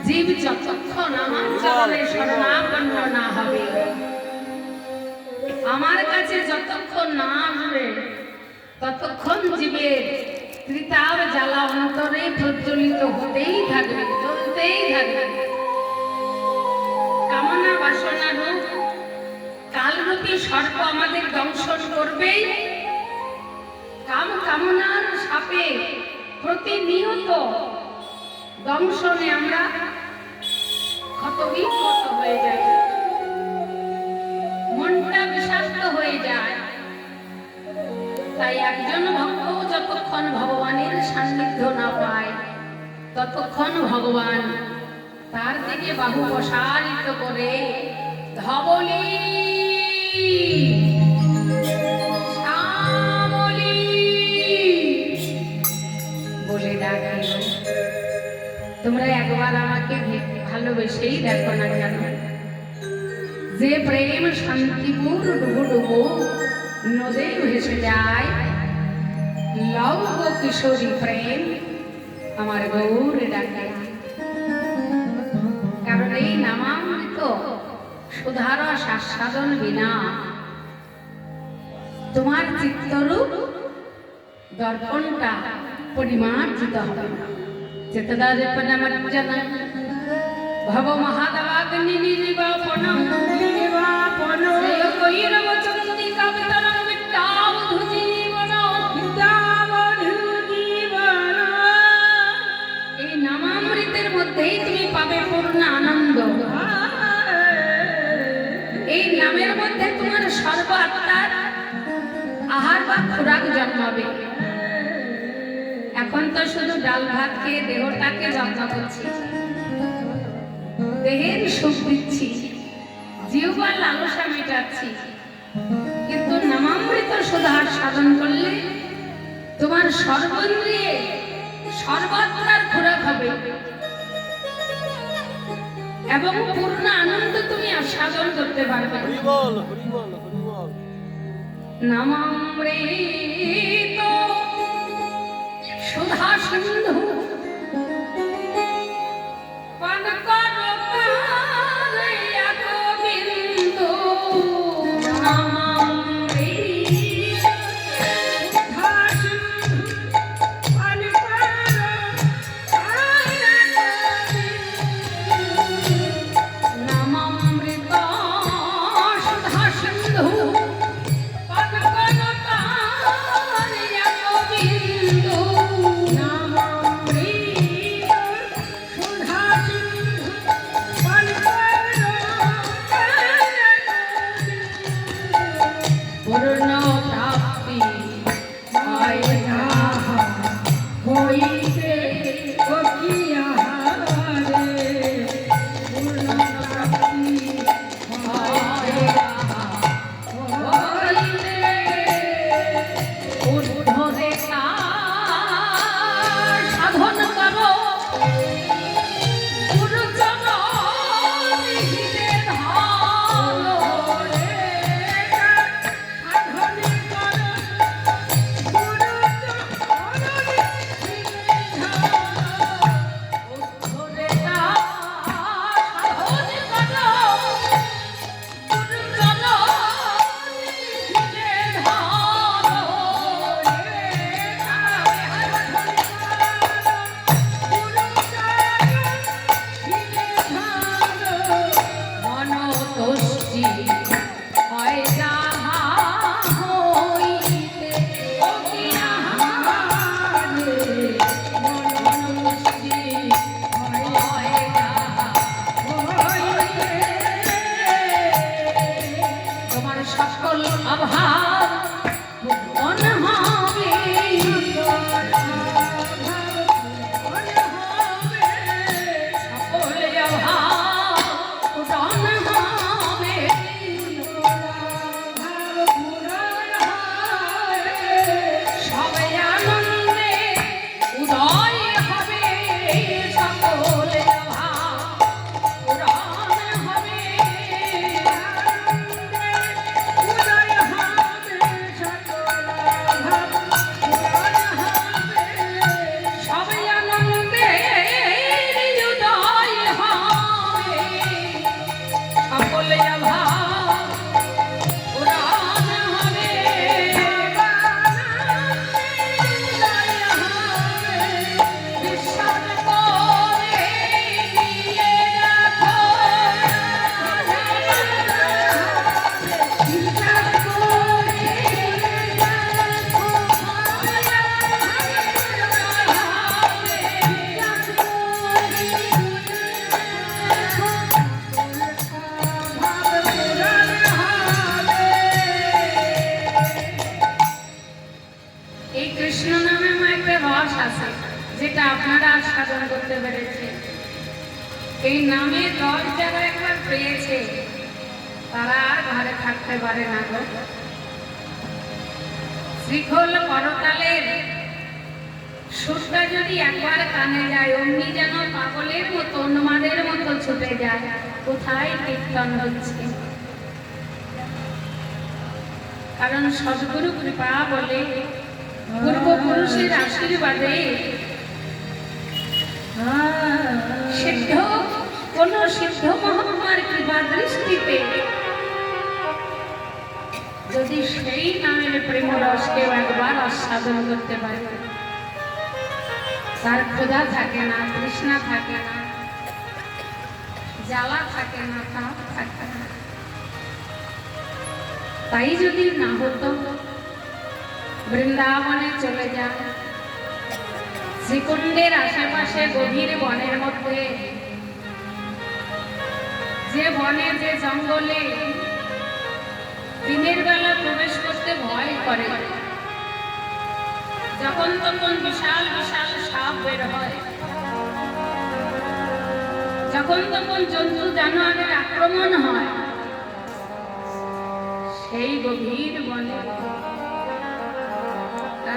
জীব যতক্ষণ আমার চরণে শরণাপন্ন না হবে, আমার কাছে যতক্ষণ না আসবে, ততক্ষণ জীবের ত্রিতাপ জ্বালা অন্তরে প্রজ্বলিত হতেই থাকবে, চলতেই থাকবে। কামনা বাসনা রূপ কালরূপী সর্প আমাদের দংশন করবেই। কামনার সাপে প্রতিনিয়ত দংশনে আমরা ক্ষতবিক্ষত হয়ে যাই, মনটা বিষাক্ত হয়ে যায়। তাই একজন ভক্ত যতক্ষণ ভগবানের সান্নিধ্য না পায়, ততক্ষণ ভগবান তার দিকে বাহু প্রসারিত করে ধবলি শ্যামলি বলে ডাকে। তোমরা একবার আমাকে ভালোবেসেই দেখো না কেন, যে প্রেম শান্তিপুর ডুবু ডুবু নদে ভেসে যায়, লব কিশোরী প্রেম আমার গৌর ডাকে। কারণ এই নামামৃত সুধারস আস্বাদন বিনা তোমার চিত্তরূপ দর্পণটা পরিমার্জিত হবে না। চেতদাজপনমজ্জনা ভব মহাদবাগ্নি নির্বাপনম নির্বাপনম কইরব চন্দিকা বিতরং বিদ্যাবধূ জীবন বিদ্যাবধূ জীবন। এই নামামৃতের মধ্যেই তুমি পাবে পূর্ণ আনন্দ। এই নামের মধ্যে তোমার সর্ব আত্মার আহার বা খোরাক জন্মাবে। এখন তো শুধু ডাল ভাত খেয়ে দেহটাকে যত্ন করছি, দেহের সুখ দিচ্ছি, জিহ্বার লালসা মেটাচ্ছি, কিন্তু নামামৃত সুধার সাধন করলে তোমার সর্বেন্দ্রিয়ে সর্বাত্মার খোরাক হবে এবং পূর্ণ আনন্দ তুমি আস্বাদন করতে পারবে। নামামৃত সুধা সিন্ধু পান করো কালিয়া গোবিন্দু। নামামৃত সুধা সিন্ধু পান করো কালিয়া গোবিন্দু। নামামৃত সুধা সিন্ধু পান করো কালিয়া গোবিন্দু। নামামৃত সাধন করতে পেরেছে। এই নামের রস যারা একবার পেয়েছে তারা আর ঘরে থাকতে পারে না গো। শ্রীখোল করতালের সুরটা যদি একবার কানে যায় অমনি যেন পাগলের মতো উন্মাদের মতো ছুটে যায় কোথায় কীর্তন হচ্ছে। কারণ সদ্গুরু কৃপা বলে পূর্বপুরুষের আশীর্বাদে সিদ্ধ কোন সিদ্ধ মহাত্মার কৃপা দৃষ্টিতে যদি সেই নামের প্রেম রস কেউ একবার আস্বাদন করতে পারে তার ক্ষুধা থাকে না, তৃষ্ণা থাকে না, জ্বালা থাকে না, তাপ থাকে না। তাই যদি না হতো বৃন্দাবনে চলে যান, শ্রীকুণ্ডের আশেপাশে গভীর বনের মধ্যে, যে বনে যে জঙ্গলে দিনের বেলা প্রবেশ করতে ভয় করে, যখন তখন বিশাল বিশাল সাপ বের হয়, যখন তখন জন্তু জানোয়ারের আক্রমণ হয়, সেই গভীর বনে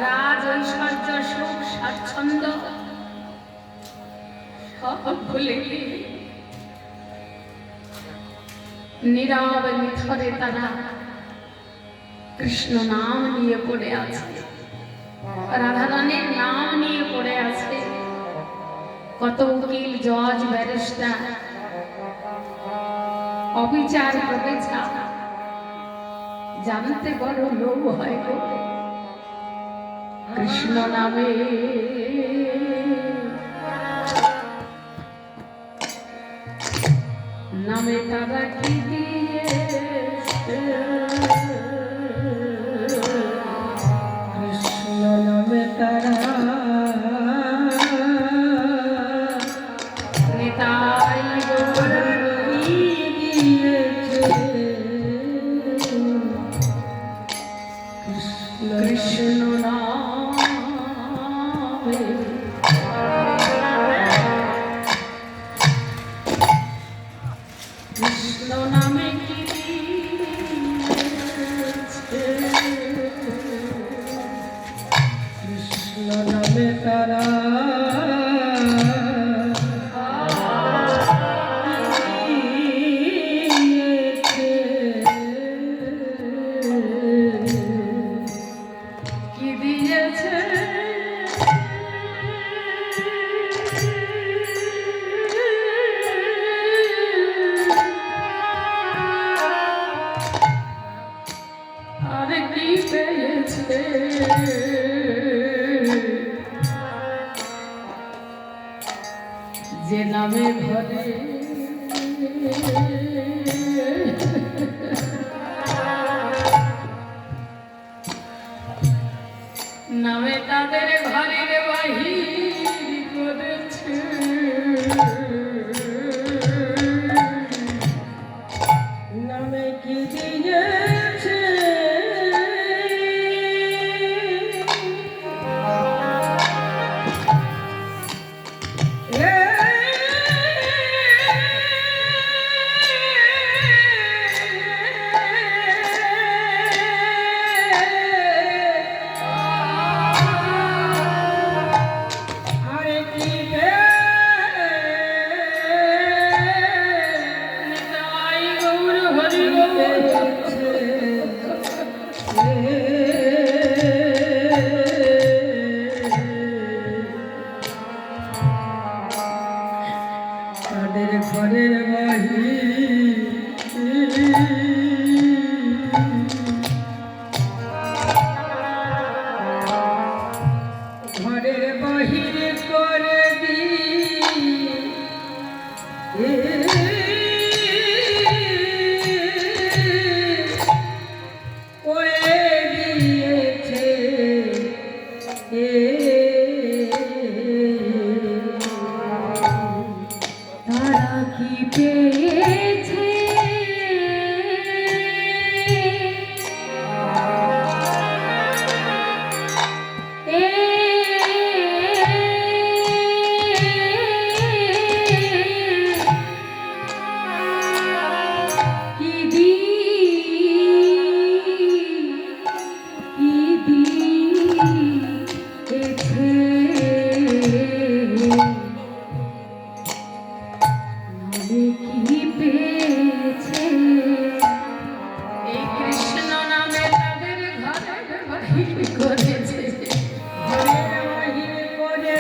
রাজ ঐশ্বর্য সুখ স্বাচ্ছন্দ্য সব ভুলে নীরব নিথরে তারা কৃষ্ণ নাম নিয়ে পড়ে আছে, রাধারানীর নাম নিয়ে পড়ে আছে। কত উকিল জজ ব্যারিস্টার অবিচার প্রবেচার জানতে বড় লোভ হয় গো কৃষ্ণ নামে। নামে তারা কি দিয়েছে, কৃষ্ণ নামে তারা নেতাই গৌর দিয়েছে, কৃষ্ণ নামে। কৃষ্ণ নামে কি দিয়েছে, কৃষ্ণ নামে তারা দিয়েছে, কি দিয়েছে, আর কি পেয়েছে, যে নামে ঘরে নামে তাদের ঘরের বাহির করেছে। নামে কি দিয়েছে, আরে কি নিতাই গৌর হরি বল। তাদের ঘরের বাহির ঘরের বাহির করে করে দিয়েছে, তারা কি পেয়েছে, বলে কি পেয়েছে এই কৃষ্ণ নামে তাদের ঘরে বাহির করেছে ঘরে বাহির করে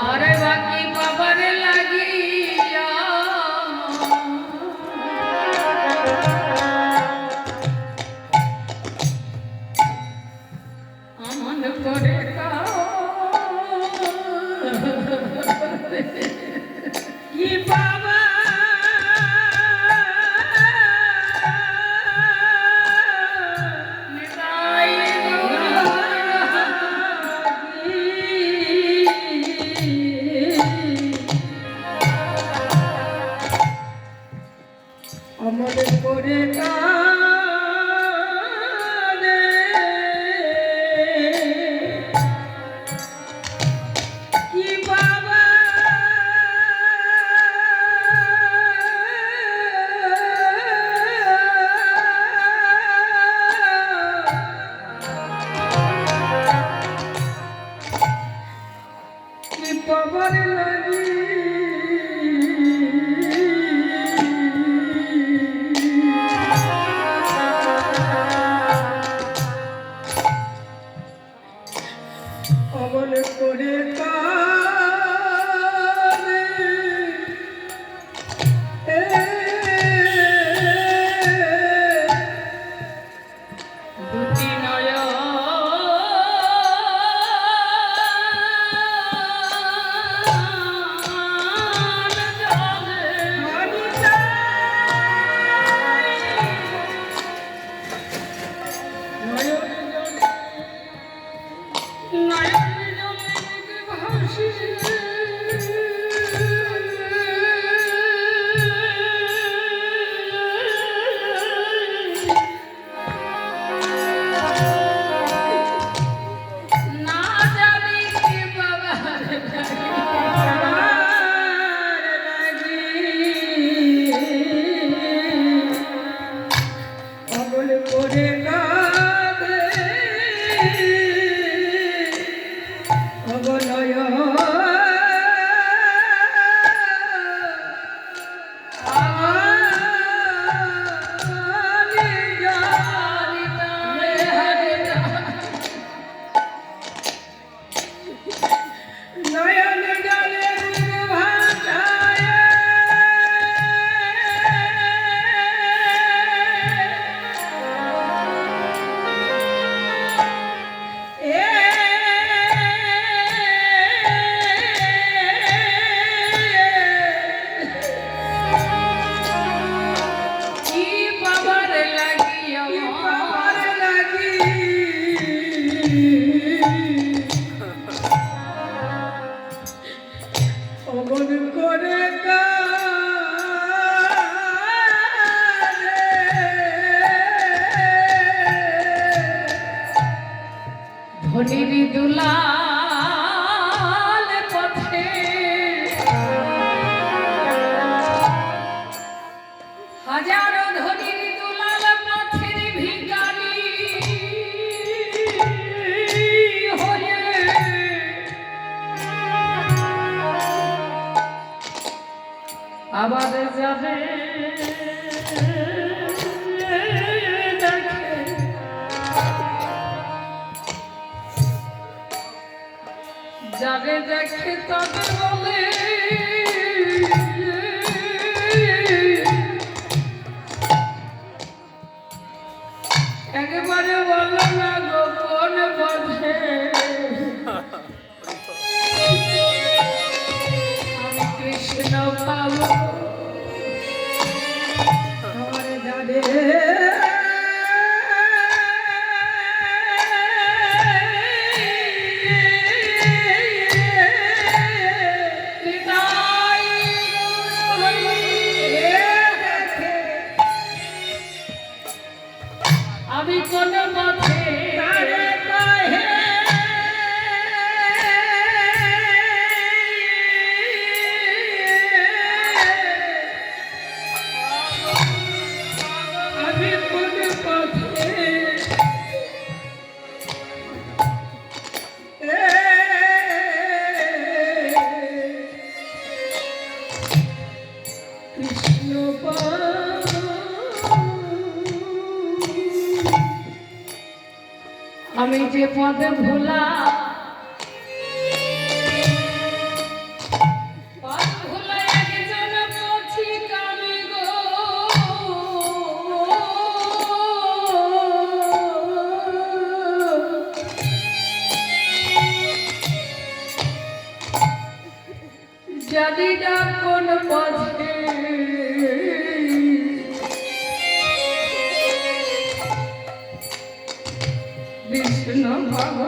আর বাকি বাবার লাগিয়া আমন করে কি বাবা অমর করে কানে কি বাবা কি পাবার লাগি অমল করে কানে দুটি নয়ন না জানি কি বাবার অমল করে কাঁদে অবলয় নয়ন জলে ভাষায় কি বাবার লাগিয়া পাবার লাগি অমন করে ধনির দুলাল পথে হাজারো ধনির দুলাল পথের ভিখারি হয়ে আবার যাবে দেখে যাবে দেখে তবে বলে একবারে বলো না গো কোন পথে আমি কৃষ্ণ পাবো আমার যাবে আমি কোন পথে তারে কহে আমি যে পদে ভোলা পদ ভোলা একজন পথিক আমি গো যদি না কোন পথে কৃষ্ণ ভগবান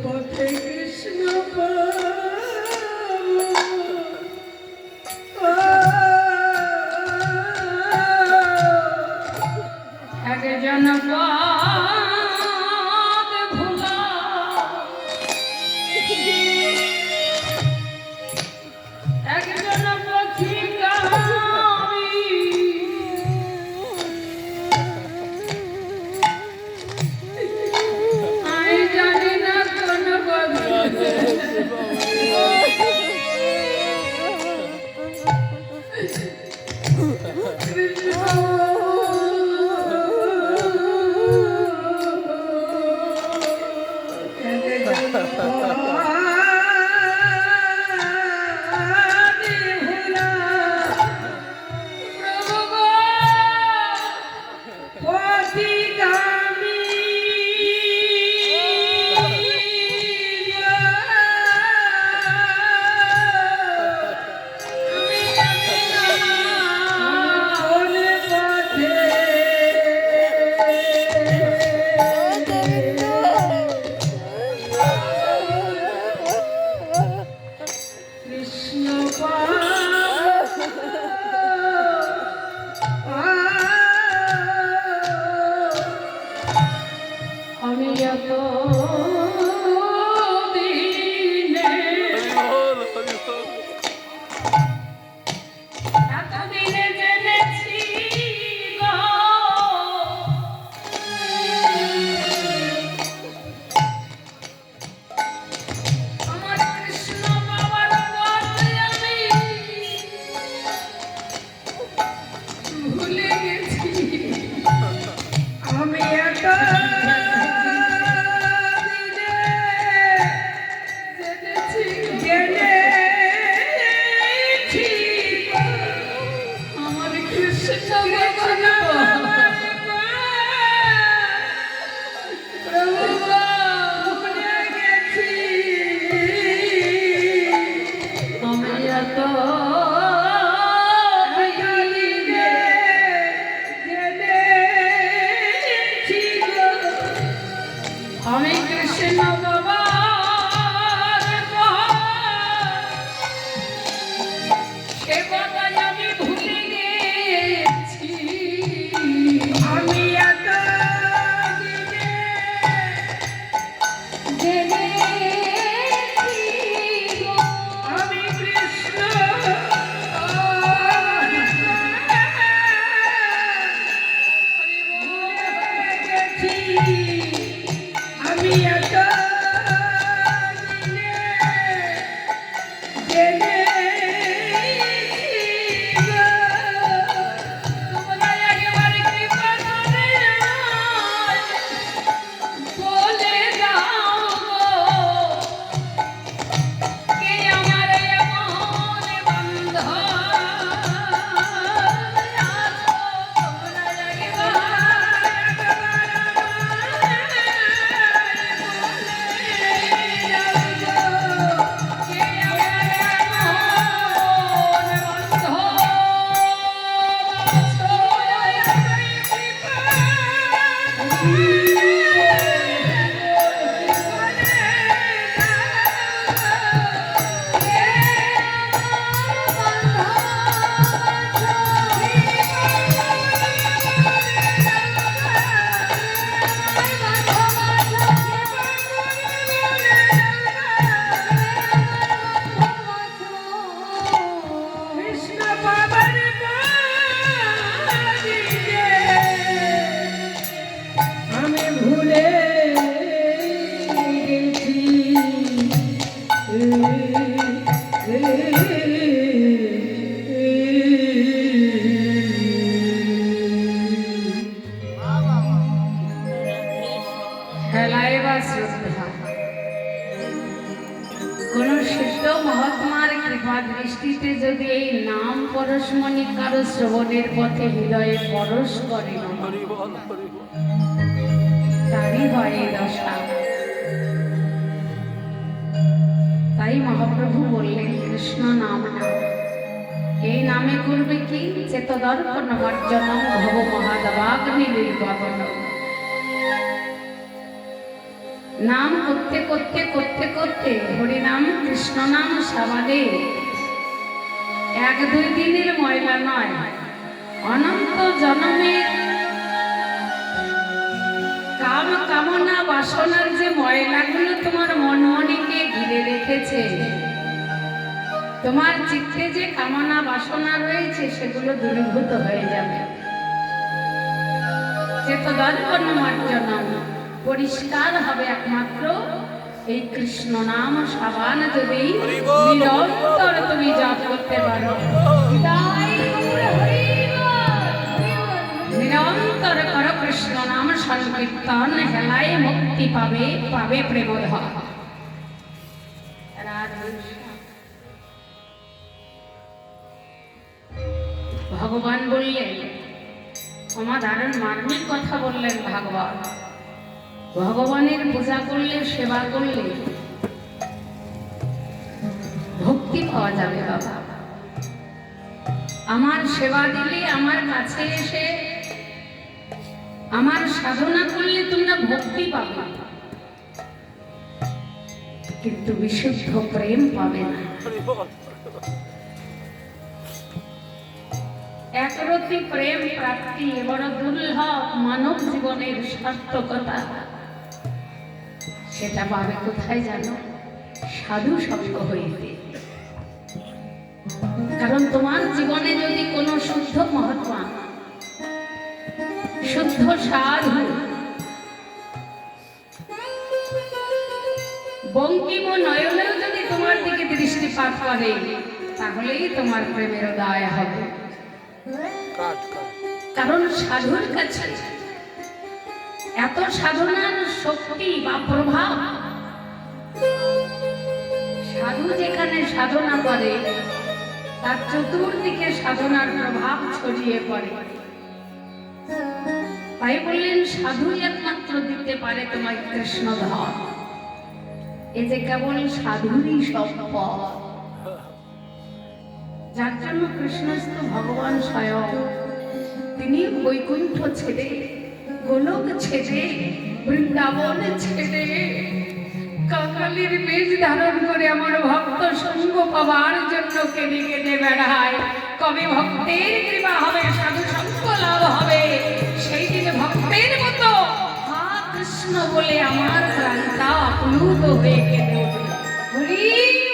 পথে কৃষ্ণ একজন পদ ভোলা একজন পথিক আমি জানি না কোন পথে আমি এত এতদিনে জেনেছি গো আমার কৃষ্ণ বাবার পথে আমি ভুলে গেছি আমি এত আমার কৃষ্ণ ভগবান আমি এত আমি কৃষ্ণ বাবার সে কথাই আমি ভুলে গেছি আমি এত জেনেছি গো আমি কৃষ্ণ মহাত্মার কৃপা দৃষ্টিতে যদি এই নাম পরশমণি কারো শ্রবণের পথে হৃদয়ে পরশ করে না, তারই হয় এই দশা। তাই মহাপ্রভু বললেন কৃষ্ণ নাম নাও। এই নামে করবে কি? চেতদর্পণ মার্জনম ভব মহাদবাগ্নি নির্বাপন। নাম করতে করতে করতে করতে হরিনাম কৃষ্ণ নাম সাবাদে এক দুই দিনের ময়লা নয়, অনন্ত জন্মের কাম কামনা বাসনার যে ময়লাগুলো তোমার মনমনিকে ঘিরে রেখেছে, তোমার চিত্তে যে কামনা বাসনা রয়েছে, সেগুলো দূরীভূত হয়ে যাবে। চেতদর্পণ মার্জনম, পরিষ্কার হবে একমাত্র এই কৃষ্ণ নাম সাবান যদি নিরন্তর তুমি জপ করতে পারো। নিরন্তর করো কৃষ্ণ নাম সংকীর্তন, হেলায় মুক্তি পাবে, পাবে প্রেমধন। ভগবান বললেন, অসাধারণ মার্মিক কথা বললেন ভাগবত। ভগবানের পূজা করলে, সেবা করলে ভক্তি পাওয়া যাবে বাবা। আমার সেবা দিলে, আমার কাছে এসে আমার সাধনা করলে তোমরা ভক্তি পাবে, কিন্তু বিশুদ্ধ প্রেম পাবে না। একরতি প্রেম প্রাপ্তি বড় দুর্লভ মানব জীবনের সার্থকতা। সেটা পাবে কোথায় জানো? সাধু সঙ্গ হইতে। কারণ তোমার জীবনে যদি কোনো শুদ্ধ মহাত্মা, শুদ্ধ সাধু বঙ্কিম নয়নেও যদি তোমার দিকে দৃষ্টিপাত করে, তাহলেই তোমার প্রেমের উদয় হবে। কারণ সাধুর কাছে এত সাধনার শক্তি বা প্রভাব, সাধু যেখানে সাধনা করে তার চতুর্দিকে সাধনার প্রভাব ছড়িয়ে পড়ে। তাই বললেন সাধুই একমাত্র দিতে পারে তোমায় কৃষ্ণ ধন। এ যে কেবল সাধুরই সম্পদ, যার জন্য কৃষ্ণস্থ ভগবান স্বয়ং তিনি বৈকুণ্ঠ ছেড়ে, গোলক ছেড়ে, বৃন্দাবন ছেড়ে কাকালির বেশ ধারণ করে আমার ভক্ত সঙ্গ পাওয়ার জন্য কেঁদে কেঁদে বেড়ায়। কবে ভক্তের কৃপা হবে, সাধু সঙ্গ লাভ হবে, সেই দিন ভক্তের মতো হা কৃষ্ণ বলে আমার প্রাণটা আপ্লুত হয়ে কেঁদে উঠবে। হরি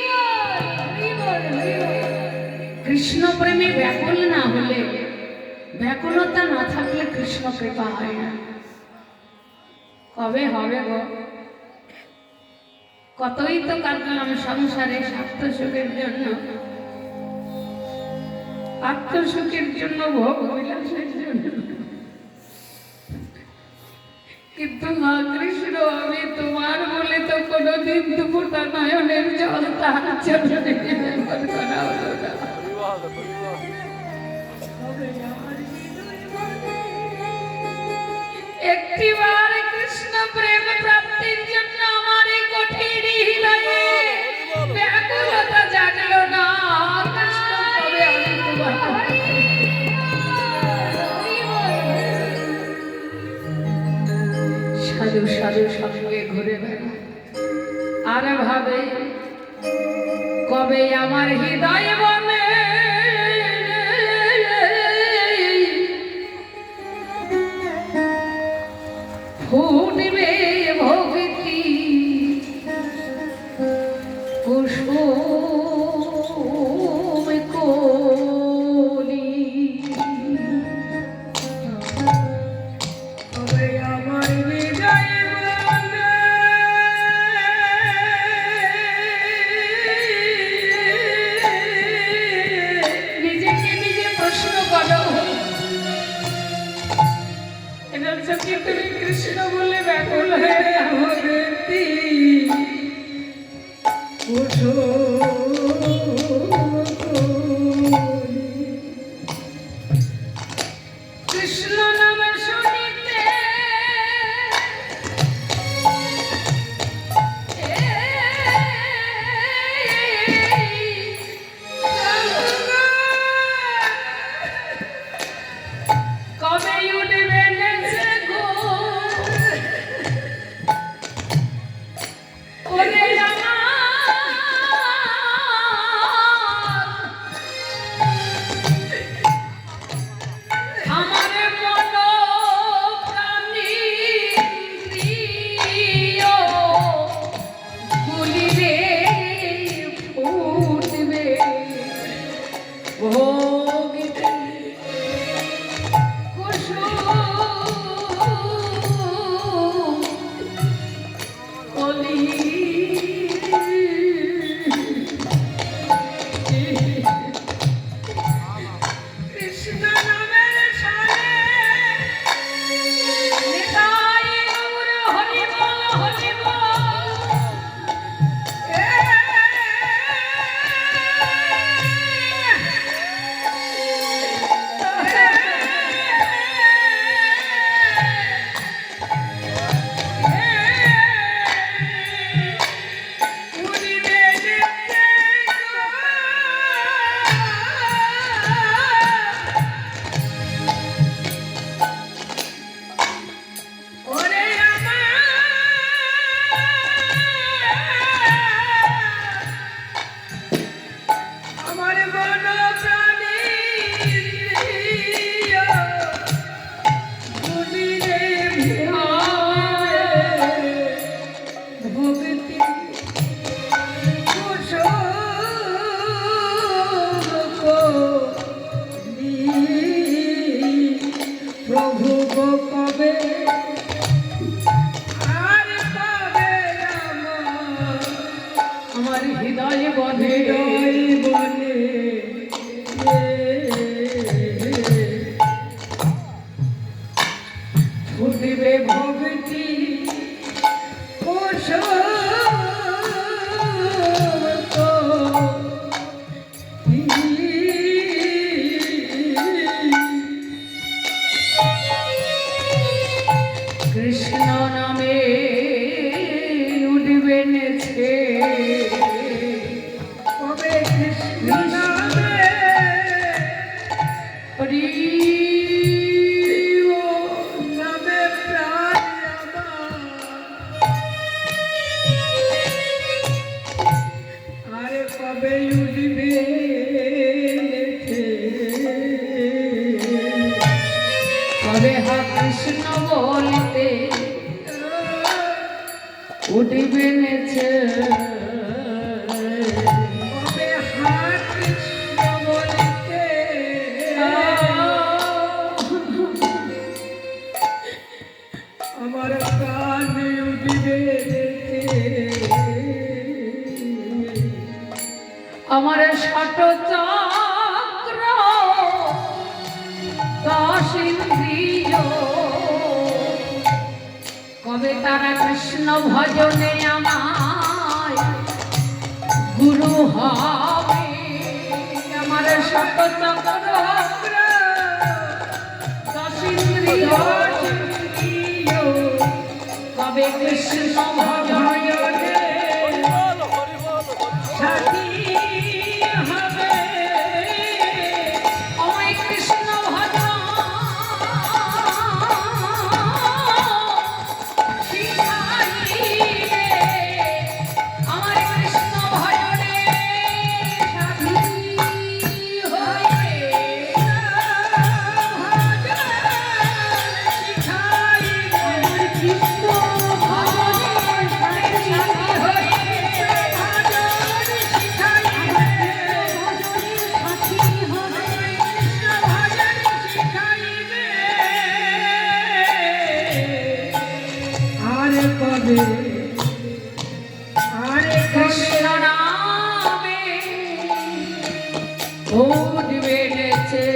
বল, হরি বল, হরি বল। কৃষ্ণ প্রেমে ব্যাকুল না হলে, ব্যাকুলতা না থাকলে কৃষ্ণ কৃপা হয় না। কবে হবে গো? কতই তো কাটলাম সংসারে স্বার্থ সুখের জন্য, আত্মসুখের জন্য, ভোগ বিলাসের জন্য, কিন্তু মা কৃষ্ণ আমি তোমার বলে তো কোনোদিন দুপুরটা নয়নের জল তার চরণে নিবেদন করা হলো না। একটিবার কৃষ্ণ প্রেম প্রাপ্তির জন্য আমার এই কঠিন হৃদয়ে ব্যাকুলতা জাগলো না। কৃষ্ণ কবে আমি তোমার সাধু সাধু সঙ্গে ঘুরে বেড়ায় আর ভাবে কবে আমার হৃদয় বনে ফুটবে ভক্তি কুসুম কলি। তবে আমার হৃদয় বলে নিজেকে নিজে প্রশ্ন করো, এবার সত্যি তুমি কৃষ্ণ বলে ব্যাকুল হয়ে ভক্তি কুসুম আমার হৃদয় বনে বনে ফুটবে ভক্তি কৃষ্ণ নামে উঠবে নেছে কবে কৃষ্ণ নামে হরি নামে প্রাণ আমার আরে কবে উঠবে কবে হা কৃষ্ণ বলতে উঠবে নেছে কবে হাত কৃষ্ণ বলিতে আমার প্রাণ উঠবে আমার ষট চক্র দশ ইন্দ্রিয় কবে তারা কৃষ্ণ ভজনে আমায় গুরু হবে আমার ষট চক্র দশ ইন্দ্রিয় কবে কৃষ্ণ ভজনে সাথী হবে আমায় কৃষ্ণ ভজন শিখাইবে আমার কৃষ্ণ ভজনে সাথী হইবে আমার কৃষ্ণ ভজনে সাথী আরে কবে আরে কৃষ্ণ নামে উঠবে নেছে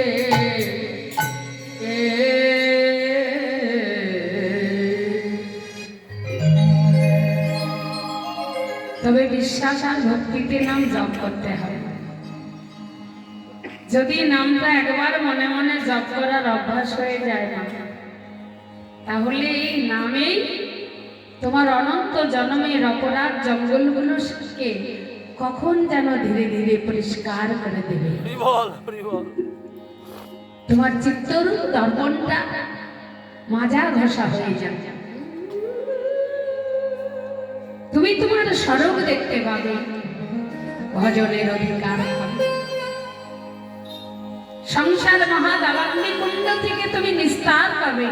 তবে বিশ্বাস আর ভক্তিতে নাম জপ করতে হবে। যদি নামটা একবার মনে মনে জপ করার অভ্যাস হয়ে যায় না, তাহলে এই নামেই তোমার অনন্ত জন্মের অপরাধ জঙ্গলগুলোকে কখন যেন ধীরে ধীরে পরিষ্কার করে দেবে। তোমার চিত্তরূপ দর্পণটা মাজা ঘষা হয়ে যাবে। তুমি তোমার স্বরূপ দেখতে পাবে, ভজনের অধিকার হবে। সংসার মহাদাবাগ্নি কুণ্ড থেকে তুমি নিস্তার পাবে।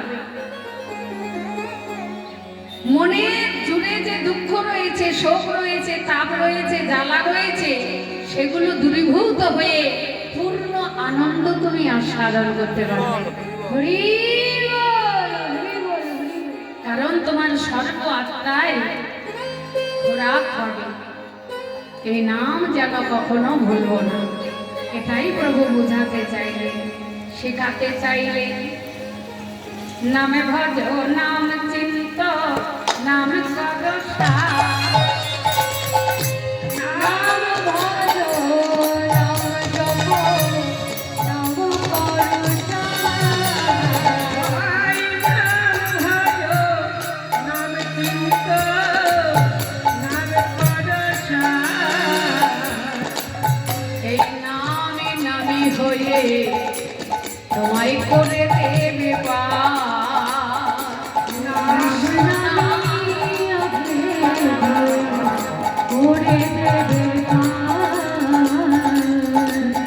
মনে জুড়ে যে দুঃখ রয়েছে, শোক রয়েছে, তাপ রয়েছে, জ্বালা রয়েছে, সেগুলো দূরীভূত হয়ে পূর্ণ আনন্দ তুমি আস্বাদন করতে পারবে। হরি বল, হরি বল, হরি বল। কারণ তোমার সর্ব আত্মায় খোরাক হবে। এই নাম যেন কখনো ভুলবো না, এটাই প্রভু বোঝাতে চাইলেন, শেখাতে চাইলেন। নামে ভজ নাম চিন্ত নাম সদসা, নাম ভজ নাম জপ নাম করুষা। নাম চিন্ত নাম পরশা এই নামে নামে হয়ে তোমায় করে দেবে পার। করে দেবে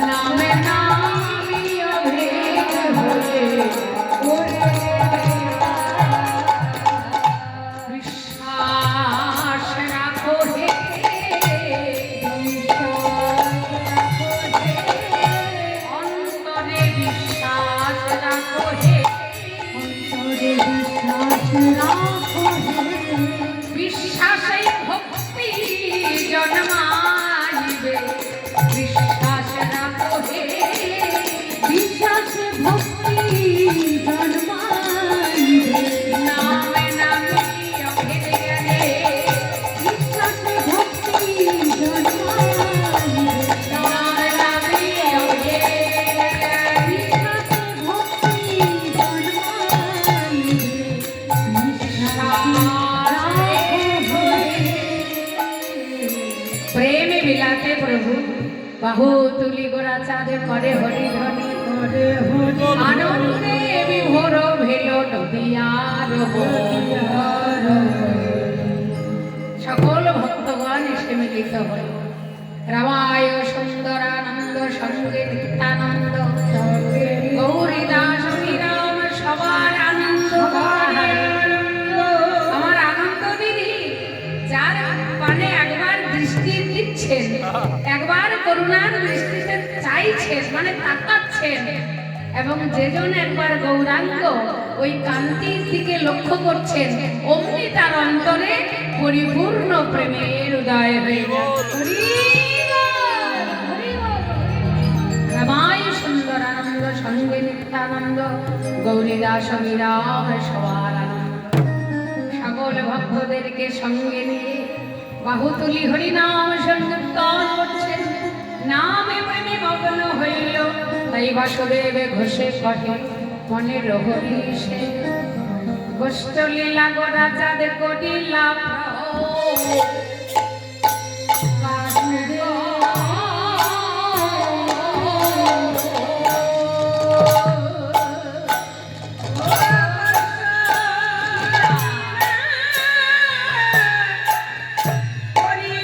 নামে নামি অভেদ হয়ে করে দেবে। বিশ্বাস রাখো হে, অন্তরে বিশ্বাস রাখো হে, বিশ্বাসে ভক্তি জন্মা প্রেমে বিলাতে প্রভু বাহু তুলি গোরা চাঁদে করে হরি ধ্বনি করে হরি আনন্দে বিভোর ভেল নদিয়ার নদিয়ার সকল ভক্তগণ এসে মিলিত হল রামায় সুন্দরানন্দ সঙ্গে নিত্যানন্দ গৌরী দাস শ্রীরাম সবার আনন্দ আমার আনন্দ দিদি যার পানে একবার দৃষ্টি দিচ্ছেন একবার করুণার দৃষ্টিতে চাইছেন মানে তাকাচ্ছেন এবং যেজন একবার গৌরাঙ্গ ওই কান্তির দিকে লক্ষ্য করছেন অমনি তার অন্তরে পরিপূর্ণ প্রেমের উদয় হয়ে রামায় সুন্দর আনন্দ সঙ্গে নিত্যানন্দ গৌরীদাস বিরাম সবার আনন্দ সকল ভক্তদেরকে সঙ্গে নিয়ে বাহুতুলি হরিনাম সংকীর্তন করছেন নামে প্রেমে মগ্ন হইল তাই বাসুদেব ঘোষে কহে মনে রহরিষে গোষ্ঠ লীলা গোরা চাঁদে করিলা হরি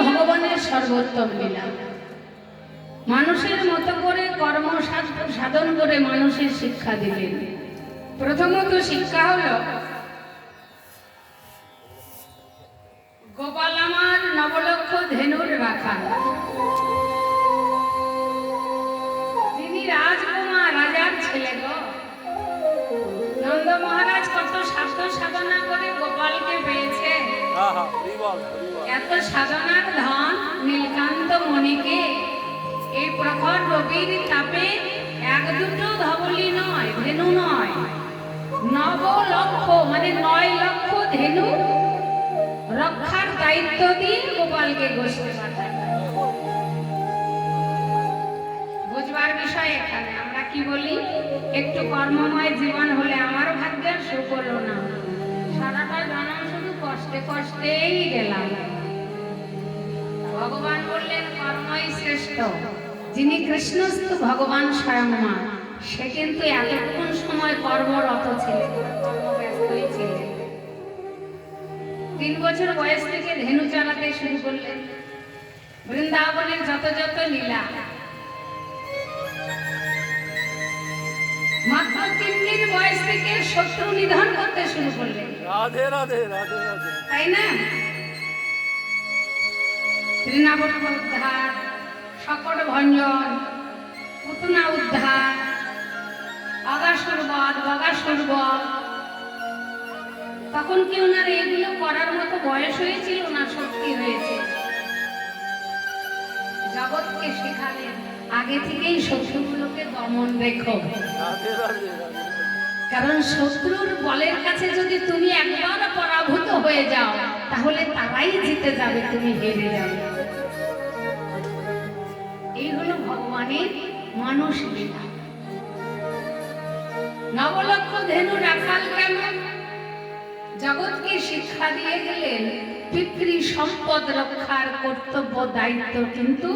ভগবানের সর্বোত্তম লীলা। মানুষের মতো করে কর্ম সাধন করে মানুষের শিক্ষা দিলেন। প্রথমত শিক্ষা হলো, গোপাল আমার নবলক্ষ ধেনুর রাখা। তিনি রাজকুমার, রাজার ছেলে গো। নন্দ মহারাজ কত সাধ্য সাধনা করে গোপালকে পেয়েছে। এত সাধনার ধন নীলকান্ত মণিকে এই প্রখর রবির তাপে এক দুটো ধবলি নয়, ধেনু নয়, 9 লক্ষ মানে 9 লক্ষ ধেনু রক্ষার দায়িত্ব দিয়ে গোপালকে গোষ্ঠে পাঠায়। বুঝবার বিষয় এখানে আমরা কি বলি, একটু কর্মময় জীবন হলে আমার ভাগ্যের সুখ হলো না, সারাটা জনম শুধু কষ্টে কষ্টেই গেলাম। ভগবান বললেন কর্মই শ্রেষ্ঠ। যিনি কৃষ্ণস্তু ভগবান স্বয়ং মা, সে কিন্তু এতক্ষণ সময় কর্মরত ছিলেন, কর্মব্যস্তই ছিলেন। 3 বছর বয়স থেকে ধেনু চালাতে শুরু করলেন। বৃন্দাবনের যত যত লীলা, মাত্র 3 দিন বয়স থেকে শত্রু নিধন করতে শুরু করলেন। রাধে রাধে রাধে রাধে, তাই না? তৃণাবর্ত উদ্ধার, সকট ভঞ্জন, পুতনা উদ্ধার, অগাসুর বধ, বগাসুর বধ। তখন কি ওনার এগুলো করার মতো বয়স হয়েছিল না শক্তি হয়েছে? জগৎকে শেখালেন আগে থেকেই শত্রুগুলোকে দমন রেখো। রাধে রাধে রাধে। কারণ শত্রুর বলের কাছে যদি তুমি একবার পরাভূত হয়ে যাও, তাহলে তারাই জিতে যাবে, তুমি হেরে যাবে। এই হলো ভগবানের মানুষ লীলা। 9 লক্ষ ধেনু রাখাল কেন? জগৎকে শিক্ষা দিয়ে গেলেন পিতৃ সম্পদ রক্ষার কর্তব্য দায়িত্ব কিন্তু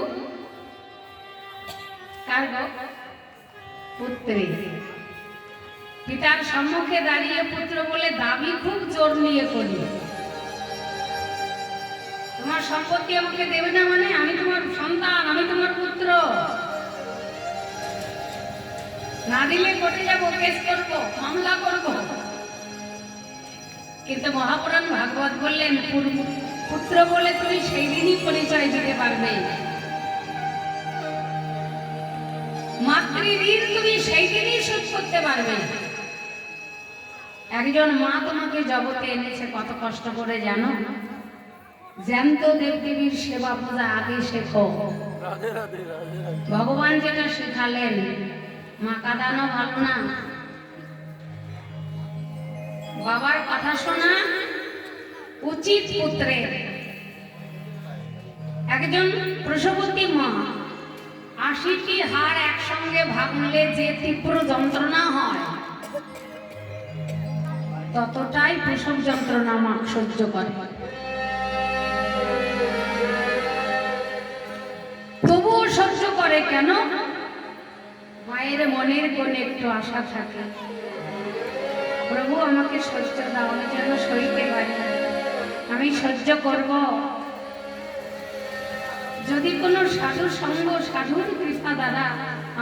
কার গো? পুত্রের। পিতার সম্মুখে দাঁড়িয়ে পুত্র বলে দাবি খুব জোর নিয়ে করি। তোমার সম্পত্তি আমাকে দেবে না মানে আমি তোমার সন্তান, আমি তোমার পুত্র। না দিলে কোর্টে যাব, কেস করব, মামলা করব। কিন্তু মহাপুরাণ ভাগবত বললেন পুত্র বলে তুমি সেই দিনই পরিচয় দিতে পারবে, মাতৃঋণ তুমি সেই দিনই শোধ করতে পারবে। একজন মা তোমাকে জগতে এনেছে কত কষ্ট করে জানো? জ্যান্ত দেবদেবীর সেবা পূজা আগে শেখো। রাধে রাধে রাধে রাধে। ভগবান যেটা শেখালেন, মা কাঁদানো ভালো না, বাবার কথা শোনা উচিত পুত্রের। একজন প্রসবতী মা 80টি হাড় একসঙ্গে ভাঙলে যে তীব্র যন্ত্রণা হয়, ততটাই প্রসব যন্ত্রণা মা সহ্য করে। তবুও সহ্য করে কেন? মায়ের মনের কোণে একটু আশা থাকে, প্রভু আমাকে সহ্য দাও, আমি যেন সইতে পারি, আমি সহ্য করব। যদি কোনো সাধু সঙ্গ, সাধুর কৃপা দ্বারা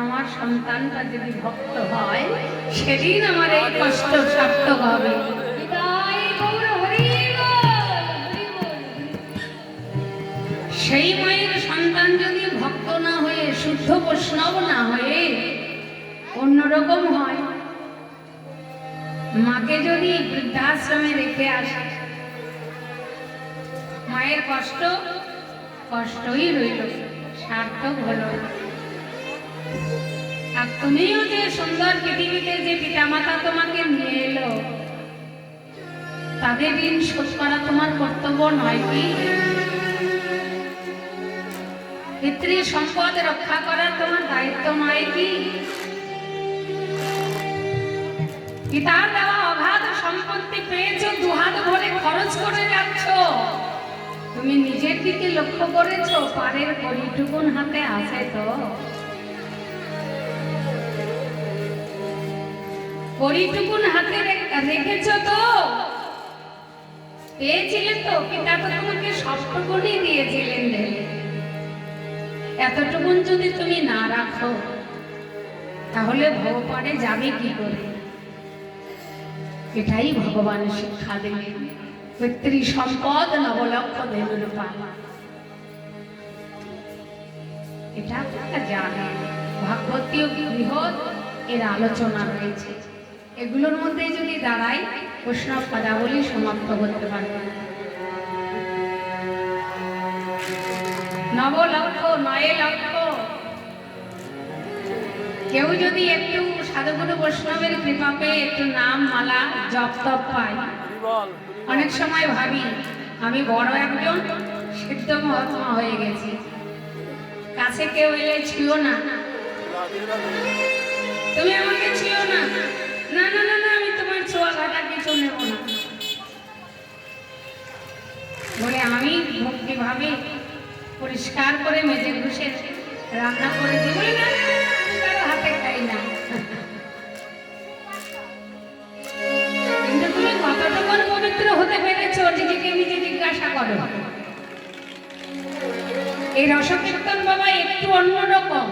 আমার সন্তানটা যদি ভক্ত হয়, সেদিন আমার এই কষ্ট সার্থক হবে। সেই মায়ের সন্তান যদি ভক্ত না হয়ে, শুদ্ধ বৈষ্ণব না হয়ে অন্যরকম হয়, মাকে যদি বৃদ্ধাশ্রমে রেখে আসে, মায়ের কষ্ট কষ্টই রইল, সার্থক হলো। আর তুমিও যে সুন্দর পৃথিবীতে যে পিতামাতা তোমাকে নিয়ে এলো, তাদের ঋণ শোধ করা তোমার কর্তব্য নয় কি? পিতৃ সম্পদ রক্ষা করার তোমার দায়িত্ব নয় কি? পিতার দেওয়া অগাধ সম্পত্তি পেয়েছো, দুহাত ভরে খরচ করে যাচ্ছ, তুমি নিজের দিকে লক্ষ্য করেছো? পারের কড়িটুকুন হাতে আছে তো? কড়িটুকুন হাতে রেখেছো তো? পেয়েছিলেন তো, পিতা তো তোমাকে সবটুকুনই দিয়েছিলেন ঢেলে। এতটুকুন যদি তুমি না রাখো তাহলে ভবপারে যাবে কি করে? এটাই ভগবান শিক্ষা দিলেন, পিতৃ সম্পদ নবলক্ষ ধেনুরূপা। এটা আপনারা জানেন, ভাগবতীয় বৃহৎ এর আলোচনা রয়েছে। এগুলোর মধ্যে যদি দাঁড়াই বৈষ্ণব পদাবলী সমাপ্ত করতে পারবে না। নবলক্ষ, 9 লক্ষ। কেউ যদি একটু সাধুগুরু বৈষ্ণবের কৃপা পেয়ে একটু নাম মালা জপ তপ পায়, বল অনেক সময় ভাবি আমি বড় একজন সিদ্ধ মহাত্মা হয়ে গেছি, কাছে কেউ এলে ছুঁয়ো না, রাধে রাধে তুমি আমাকে ছুঁয়ো না, না না না না, আমি তোমার ছোঁয়া ঘাটা কিছু নেব না বলে আমি ভক্তি ভাবে পরিষ্কার করে মেজে ঘুষে রান্না করে দিই। বলে না না, আমি কারো হাতে খাই না। কিন্তু তুমি কতটুকু পবিত্র হতে পেরেছো নিজেকে নিজে জিজ্ঞাসা করো। এই রসকীর্তন বাবা একটু অন্যরকম,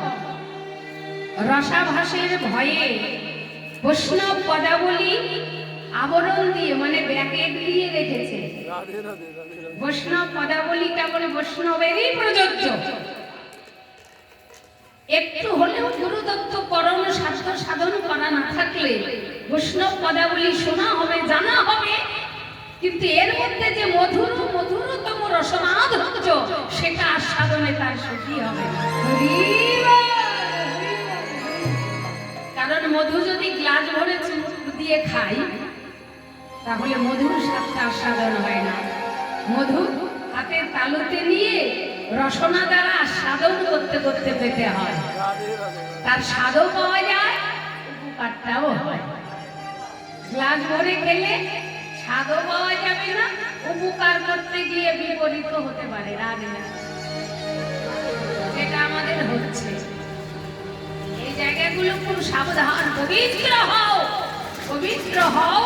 রসাভাসের ভয়ে বৈষ্ণব পদাবলী আবরণ দিয়ে মানে ব্যাকেট দিয়ে রেখেছে। রাধে রাধে রাধে রাধে বৈষ্ণব পদাবলীটা বলে বৈষ্ণবেরই প্রযোজ্য। একটু হলেও গুরুদত্ত করণ স্বাস্থ্য সাধন করা না থাকলে বৈষ্ণব পদাবলী শোনা হবে, জানা হবে, কিন্তু এর মধ্যে যে মধুরতম রসমাধুর্য সেটা আস্বাদনে তার সুখী হবে না। কারণ মধু যদি গ্লাস ভরে চুমুক দিয়ে খাই তাহলে মধুর স্বাদটা আস্বাদন হয় না। মধু হাতের তালুতে নিয়ে রসনা দ্বারা আস্বাদন করতে করতে পেতে হয়, রাধে রাধে তার স্বাদও পাওয়া যায়, উপকারটাও হয়। গ্লাস ভরে খেলে স্বাদও পাওয়া যাবে না, উপকার করতে গিয়ে বিপরীত হতে পারে। রাধে রাধে। যেটা আমাদের হচ্ছে, এই জায়গাগুলো খুব সাবধান। পবিত্র হও, পবিত্র হও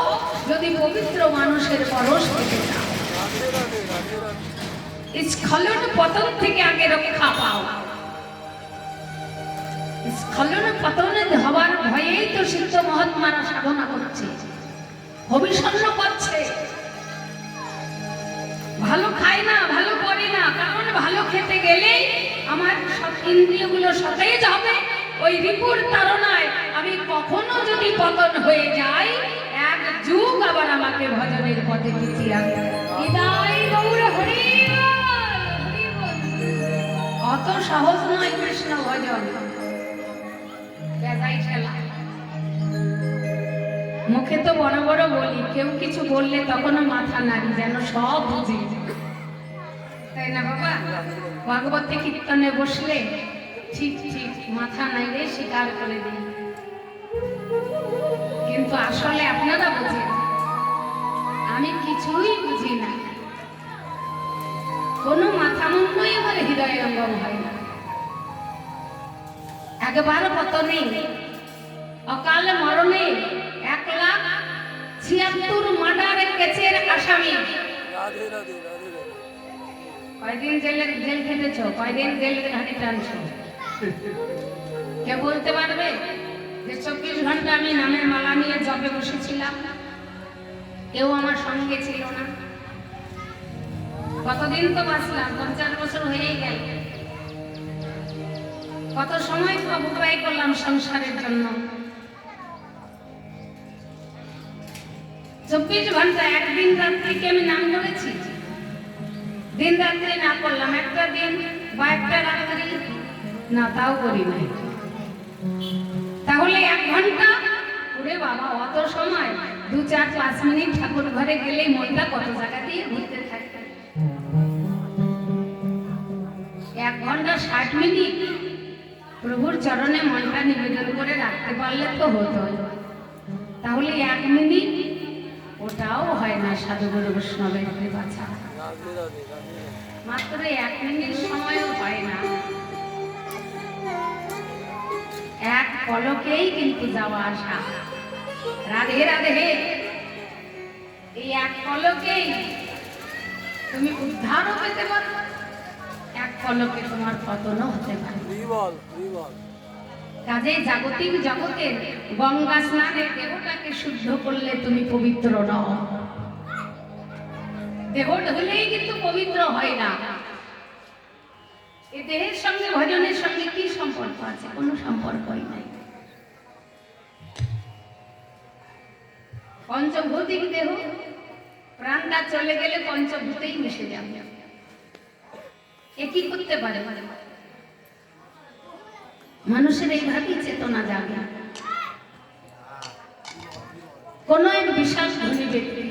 যদি পবিত্র মানুষের পরশ পেতে চাও। রাধে রাধে রাধে রাধে স্খলন পতন থেকে আগে রক্ষা পাও। স্খলন পতনে হবার ভয়েই তো সিদ্ধ মহাত্মারা সাধনা করছে, ভবিষ্যন্ন করছে। ভালো খাই না, ভালো করি না, কারণ ভালো খেতে গেলেই আমার সব ইন্দ্রিয়গুলো সতেজ হবে। ওই রিপুর তাড়নায় আমি কখনো যদি পতন হয়ে যাই, এক যুগ আবার আমাকে ভজনের পথে পিছিয়ে রাখবে। বিদায় গৌর হরি বল, হরি বল। অত সহজ নয় কৃষ্ণ ভজন, বেজায় ঠেলা। মুখে তো বড় বড় বলি, কেউ কিছু বললে তখনও মাথা নাড়ি, যেন সব বুঝি, তাই না বাবা? ভাগবতী কীর্তনে বসলে ঠিক ঠিক মাথা নাইলে স্বীকার করে দিই, কিন্তু আসলে আপনারা বুঝেন আমি কিছুই বুঝি না। কোনো মাথা মুন্ডই আমার হৃদয়ঙ্গম হয় না। একবার পতনে অকাল মরণে 1,76,000 মার্ডার কেসের আসামি। রাধে রাধে রাধে রাধে কয়দিন জেল খেটেছো, কয়দিন জেলের ঘানি টানছো? কে বলতে পারবে যে 24 ঘন্টা আমি নামের মালা নিয়ে জপে বসেছিলাম? কেউ আমার সঙ্গে ছিল না। কতদিন তো বাঁচলাম, 50 বছর হয়েই গেল। কত সময় তো ব্যয় করলাম সংসারের জন্য। 24 ঘন্টা একদিন রাত্রিকে আমি নাম করেছি? দিন রাত্রি না করলাম, একটা দিন বা একটা রাত্রি না, তাও করি নাই। তাহলে 1 ঘন্টা, ওরে বাবা অত সময়, 2, 4, 5 মিনিট ঠাকুর ঘরে গেলেই মনটা কত জায়গা দিয়ে ঘুরতে থাকে। 1 ঘন্টা 60 মিনিট প্রভুর চরণে মনটা নিবেদন করে রাখতে পারলে তো হতো। তাহলে 1 মিনিট ওটাও হয় না সাধুগুরু বৈষ্ণবের কৃপা ছাড়া। রাধে রাধে রাধে মাত্র 1 মিনিট সময়ও হয় না। এক পলকেই কিন্তু যাওয়া আসা। রাধে রাধে। এই এক পলকেই তুমি উদ্ধারও পেতে পারো, এক পলকে তোমার পতনও হতে পারে। রিবল রিবল কাজে জাগতিক জগতের গঙ্গা স্নানে দেহটাকে শুদ্ধ করলে তুমি পবিত্র নও। দেহ হলেই কিন্তু পবিত্র হয় না। এই দেহের সঙ্গে ভজনের সঙ্গে কি সম্পর্ক আছে? কোনো সম্পর্কই নাই। পঞ্চভৌতিক দেহ, প্রাণটা চলে গেলে পঞ্চভূতেই মিশে যাবে। এ কি করতে পারে? মানুষের এইভাবেই চেতনা জাগে। কোন এক বিশাল ধনী ব্যক্তি,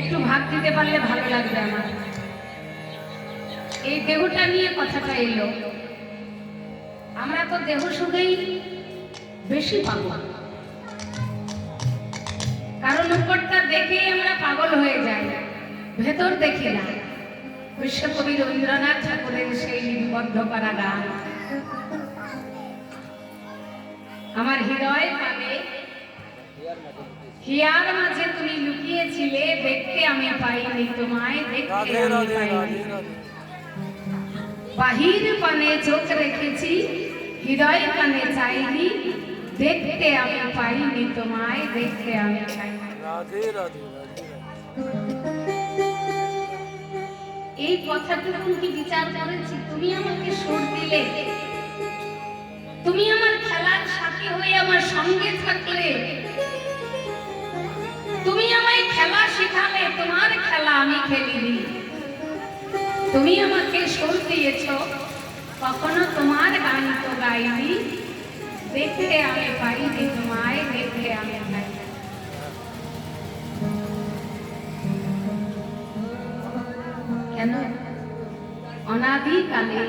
একটু ভাগ দিতে পারলে ভালো লাগবে আমার। এই দেহটা নিয়ে কথাটা এলো। আমরা তো দেহ সুখেই বেশি পাবো, কারণ উপরটা দেখেই আমরা পাগল হয়ে যাই, ভেতর দেখি না। বিশ্বকবি রবীন্দ্রনাথ ঠাকুরের সেই লিপিবদ্ধ করা গান, আমার হৃদয় পাবে হিয়ার মাঝে তুমি লুকিয়েছিলে, দেখতে আমি পাইনি তোমায়, দেখতে রাধে আমি রাধে পাইনি। রাধে রাধে বাহির পানে চোখ রেখেছি, হৃদয় পানে চাইনি, দেখতে আমি পাইনি তোমায়, দেখতে আমি পাইনি। রাধে রাধে রাধে এই কথাটুকু কি বিচার করেছি? তুমি আমাকে সুর দিলে, তুমি আমার খেলার সাথী হয়ে আমার সঙ্গে থাকলে, তুমি আমায় খেলা শেখালে, তোমার খেলা আমি খেলিনি। তুমি আমাকে সুর দিয়েছ, কখনো তোমার গান তো গাইনি, দেখতে আমি পাইনি তোমায়, দেখতে আমি পাইনি। কেন? অনাদিকালে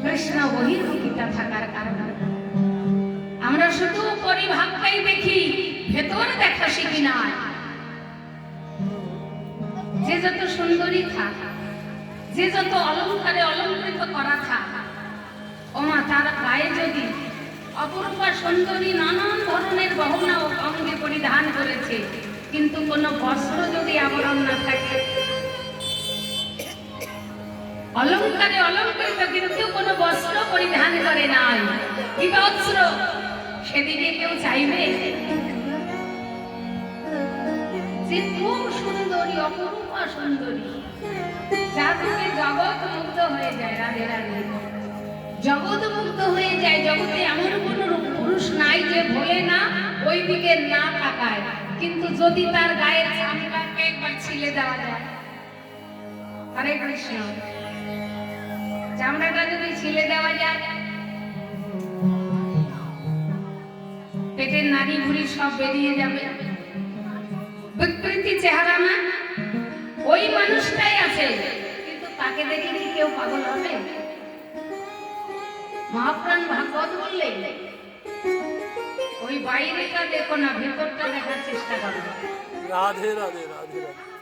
কৃষ্ণ বহির্মুখিতা থাকার কারণে আমরা শুধু পরিভাবটাই দেখি, ভেতর দেখা শিখি না। যে যত সুন্দরী থাক, যে যত অলঙ্কারে অলঙ্কৃত করা থাক, ওমা তার গায়ে যদি অপরূপা সুন্দরী নানান ধরনের গহনা ও অঙ্গে পরিধান করেছে, কিন্তু কোনো বস্ত্র যদি আবরণ না থাকে, অলঙ্কারে অলঙ্কৃত কিন্তু কোনো বস্ত্র পরিধান করে নাই, কি বস্ত্র? সেদিকে কেউ চাইবে? যে খুব সুন্দরী, অপরূপা সুন্দরী, যা থেকে জগৎ মুগ্ধ হয়ে যায়। রাধে রাধে। জগৎ মুগ্ধ হয়ে যায়। জগতে এমন কোন পুরুষ নাই যে ভোলে না, ওই দিকে না তাকায়। কিন্তু যদি তার গায়ের চামড়াকে একবার ছিলে দেওয়া যায়, হরে কৃষ্ণ, চামড়াটা যদি ছিলে দেওয়া যায়, পেটের নাড়ি ভুড়ি সব বেরিয়ে যাবে, বিকৃতি চেহারা না, ওই মানুষটাই আছে। কিন্তু তাকে দেখে কি কেউ পাগল হবে? মহাপ্রাণ ভাগবত বললে ওই বাইরেটা দেখো না, ভেতরটা দেখার চেষ্টা করো। রাধে রাধে রাধে রাধে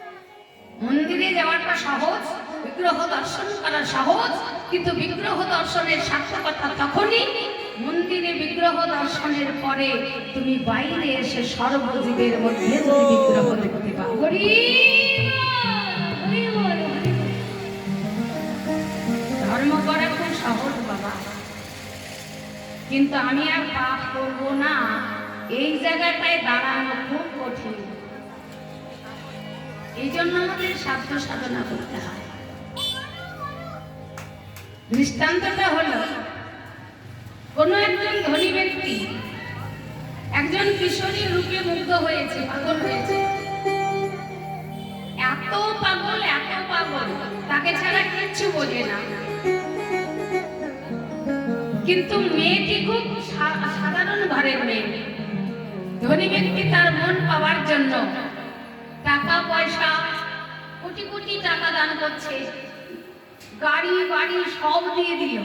মন্দিরে যাওয়াটা সহজ, বিগ্রহ দর্শন করা সহজ, কিন্তু বিগ্রহ দর্শনের সার্থকতা তখনই মন্দিরে বিগ্রহ দর্শনের পরে তুমি বাইরে এসে সর্বজীবের মধ্যে যদি বিগ্রহ দেখতে পাও। ধর্ম করা খুব সহজ বাবা, কিন্তু আমি আর পাপ করবো না, এই জায়গাটায় দাঁড়ানো খুব কঠিন। এই জন্য আমাদের সাধ্য সাধনা করতে হয়। দৃষ্টান্তটা হলো, কোন একজন ধনী ব্যক্তি একজন কিশোরীর রূপে মুগ্ধ হয়েছে, পাগল হয়েছে। এত পাগল, এত পাগল, তাকে ছাড়া কিচ্ছু বোঝে না। কিন্তু মেয়েটি খুব সাধারণ ঘরের মেয়ে। ধনী ব্যক্তি তার মন পাওয়ার জন্য টাকা পয়সা, কোটি কোটি টাকা দান করছে, গাড়ি বাড়ি সব দিয়ে দিল,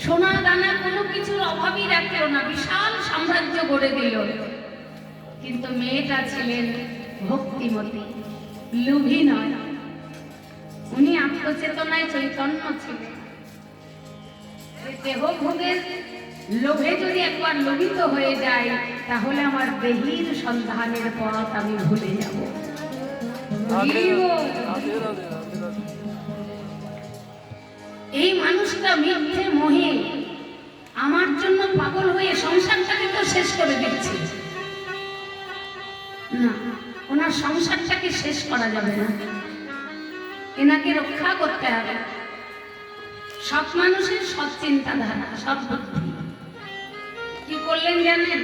সোনা দানা কোনো কিছুর অভাবই রাখলো না, বিশাল সাম্রাজ্য গড়ে দিল। কিন্তু মেয়েটা ছিলেন ভক্তিমতী, লোভী নয়। উনি আত্মচেতনায় চৈতন্য ছিলেন। দেহ ভোগের লোভে যদি একবার লোভিত হয়ে যায়, তাহলে আমার দেহির সন্ধানের পথ আমি ভুলে যাব। রাধে হরি বল। রাধে রাধে রাধে রাধে এই মানুষটা মিথ্যে মোহে আমার জন্য পাগল হয়ে সংসারটাকে তো শেষ করে দিচ্ছে। না, ওনার সংসারটাকে শেষ করা যাবে না, এনাকে রক্ষা করতে হবে। সব মানুষের সৎ চিন্তাধারা, সৎ বুদ্ধি। কি করলেন জানেন?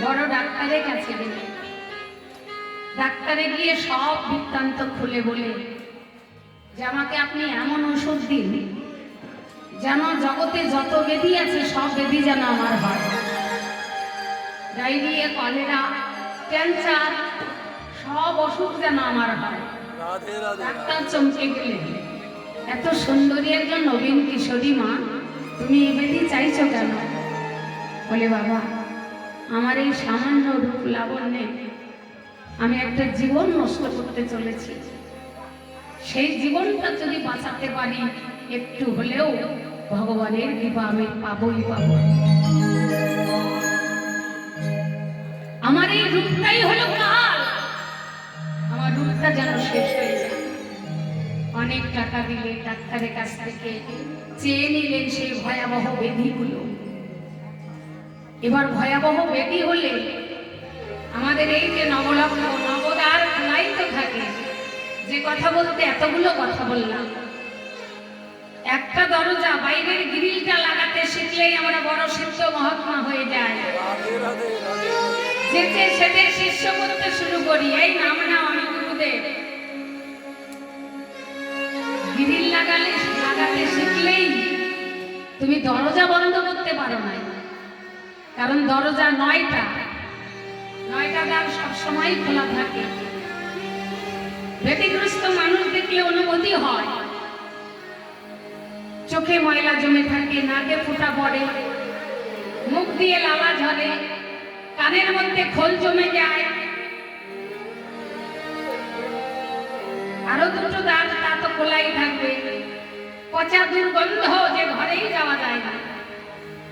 বড় ডাক্তারের কাছে গেলেন। ডাক্তারে গিয়ে সব বৃত্তান্ত খুলে বলে যে আমাকে আপনি এমন ওষুধ দিন যেন জগতে যত ব্যাধি আছে সব ব্যাধি যেন আমার হয়। ডায়রিয়া, কলেরা, ক্যান্সার, সব অসুখ যেন আমার হয়। রাধে রাধে ডাক্তার চমকে গেলেন, এত সুন্দরী একজন নবীন কিশোরী মা, তুমি এই ব্যাধি চাইছো কেন? বলে বাবা, আমার এই সামান্য রূপ লাবণ্যে আমি একটা জীবন নষ্ট করতে চলেছি। সেই জীবনটা যদি বাঁচাতে পারি একটু হলেও ভগবানের কৃপা আমি পাবই পাবো। আমার এই রূপটাই হলো কাল, আমার রূপটা যেন শেষ হয়ে যায়। অনেক টাকা দিলে ডাক্তারের কাছ থেকে চেয়ে নিলেন সেই ভয়াবহ ব্যাধিগুলো। এবার ভয়াবহ ব্যাধি হলে আমাদের এই যে নবলগ্ন নবদার খোলাই তো থাকে, যে কথা বলতে এতগুলো কথা বললাম। একটা দরজা বাইরের গ্রিলটা লাগাতে শিখলেই আমরা বড় সিদ্ধ মহাত্মা হয়ে যায়। রাধে রাধে রাধে যেতে সেতে শিষ্য করতে শুরু করি, এই নাম না আমি গুরুদেব। গ্রিল লাগাতে শিখলেই তুমি দরজা বন্ধ করতে পারো না, কারণ দরজা 9টা দ্বার সবসময় খোলা থাকে। ব্যাধিগ্রস্ত মানুষ দেখলে অনুভূতি হয়, চোখে ময়লা জমে থাকে, নাকে ফোঁটা পড়ে, মুখ দিয়ে লালা ঝরে, কানের মধ্যে খোল জমে যায়। আরো দুটো দ্বার তা তো খোলাই থাকবে, পচা দুর্গন্ধ যে ঘরেই যাওয়া যায় না,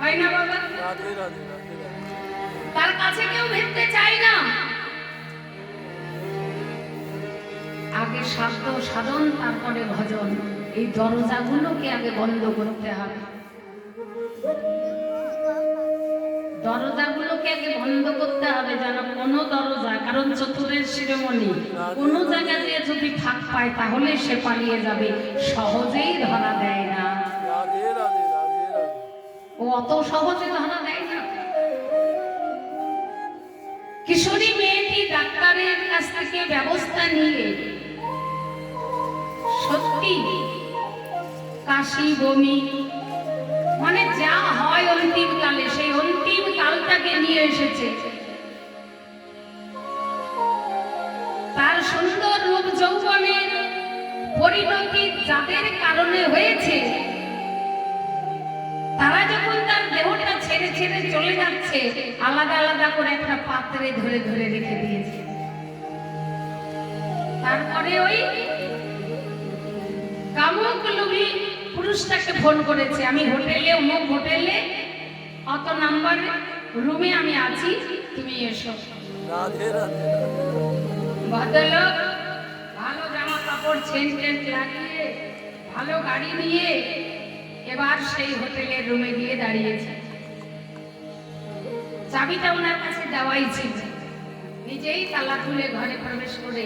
হয় না বাবা? রাধে রাধে রাধে রাধে তার কাছে কেউ ভিড়তে চায় না। আগে শাস্ত্র সাধন, তারপরে ভজন। এই দরজাগুলোকে আগে বন্ধ করতে হবে, দরজাগুলোকে আগে বন্ধ করতে হবে। যেন কোনো দরজা, কারণ চতুরের শিরোমণি, কোনো জায়গাতে যদি ফাঁক পায় তাহলে সে পালিয়ে যাবে, সহজেই ধরা দেয় না। রাধে রাধে রাধে রাধে ও অত সহজে ধরা দেয় না। কিশোরী মেয়েটি ডাক্তারের কাছ থেকে ব্যবস্থা নিয়ে সত্যি কাশি, বমি, মানে যা হয় অন্তিম কালে, সেই অন্তিম কালটাকে নিয়ে এসেছে। তার সুন্দর রূপ যৌবনের পরিণতি যাদের কারণে হয়েছে, তারা যখন তার দেহটা ছেড়ে ছেড়ে চলে যাচ্ছে, আলাদা আলাদা করে একটা পাত্রে ধরে ধরে রেখে দিয়েছে। তারপরে ওই কামুক লোভী পুরুষটাকে ফোন করেছে, আমি হোটেলে, অমুক হোটেলে, অত নাম্বার রুমে আমি আছি, তুমি এসো। রাধে রাধে ভদ্রলোক ভালো জামা কাপড় সেন্ট লাগিয়ে ভালো গাড়ি নিয়ে এবার সেই হোটেলের রুমে গিয়ে দাঁড়িয়েছে। চাবিটা ওনার কাছে দেওয়াই ছিল, নিজেই তালা খুলে ঘরে প্রবেশ করে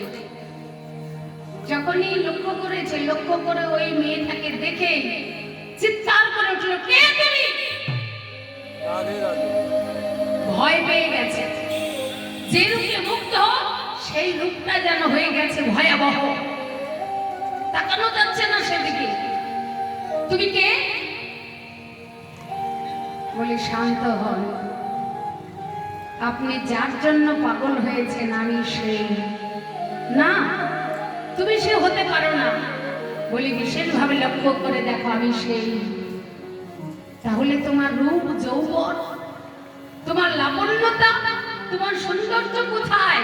যখনই লক্ষ্য করেছে, লক্ষ্য করে ওই মেয়েটাকে দেখে চিৎকার করে উঠল, কে তুমি? রাধে রাধে ভয় পেয়ে গেছে। যে রূপে মুক্ত সেই রূপটা যেন হয়ে গেছে ভয়াবহ, তাকানো যাচ্ছে না সেদিকে। তুমি কে? বলে শান্ত হন, আপনি যার জন্য পাগল হয়েছেন আমি সেই না, তুমি সে হতে পারো না। বলি বিশেষভাবে লক্ষ্য করে দেখো আমি সেই। তাহলে তোমার রূপ যৌবন, তোমার লাবণ্যতা, তোমার সৌন্দর্য কোথায়?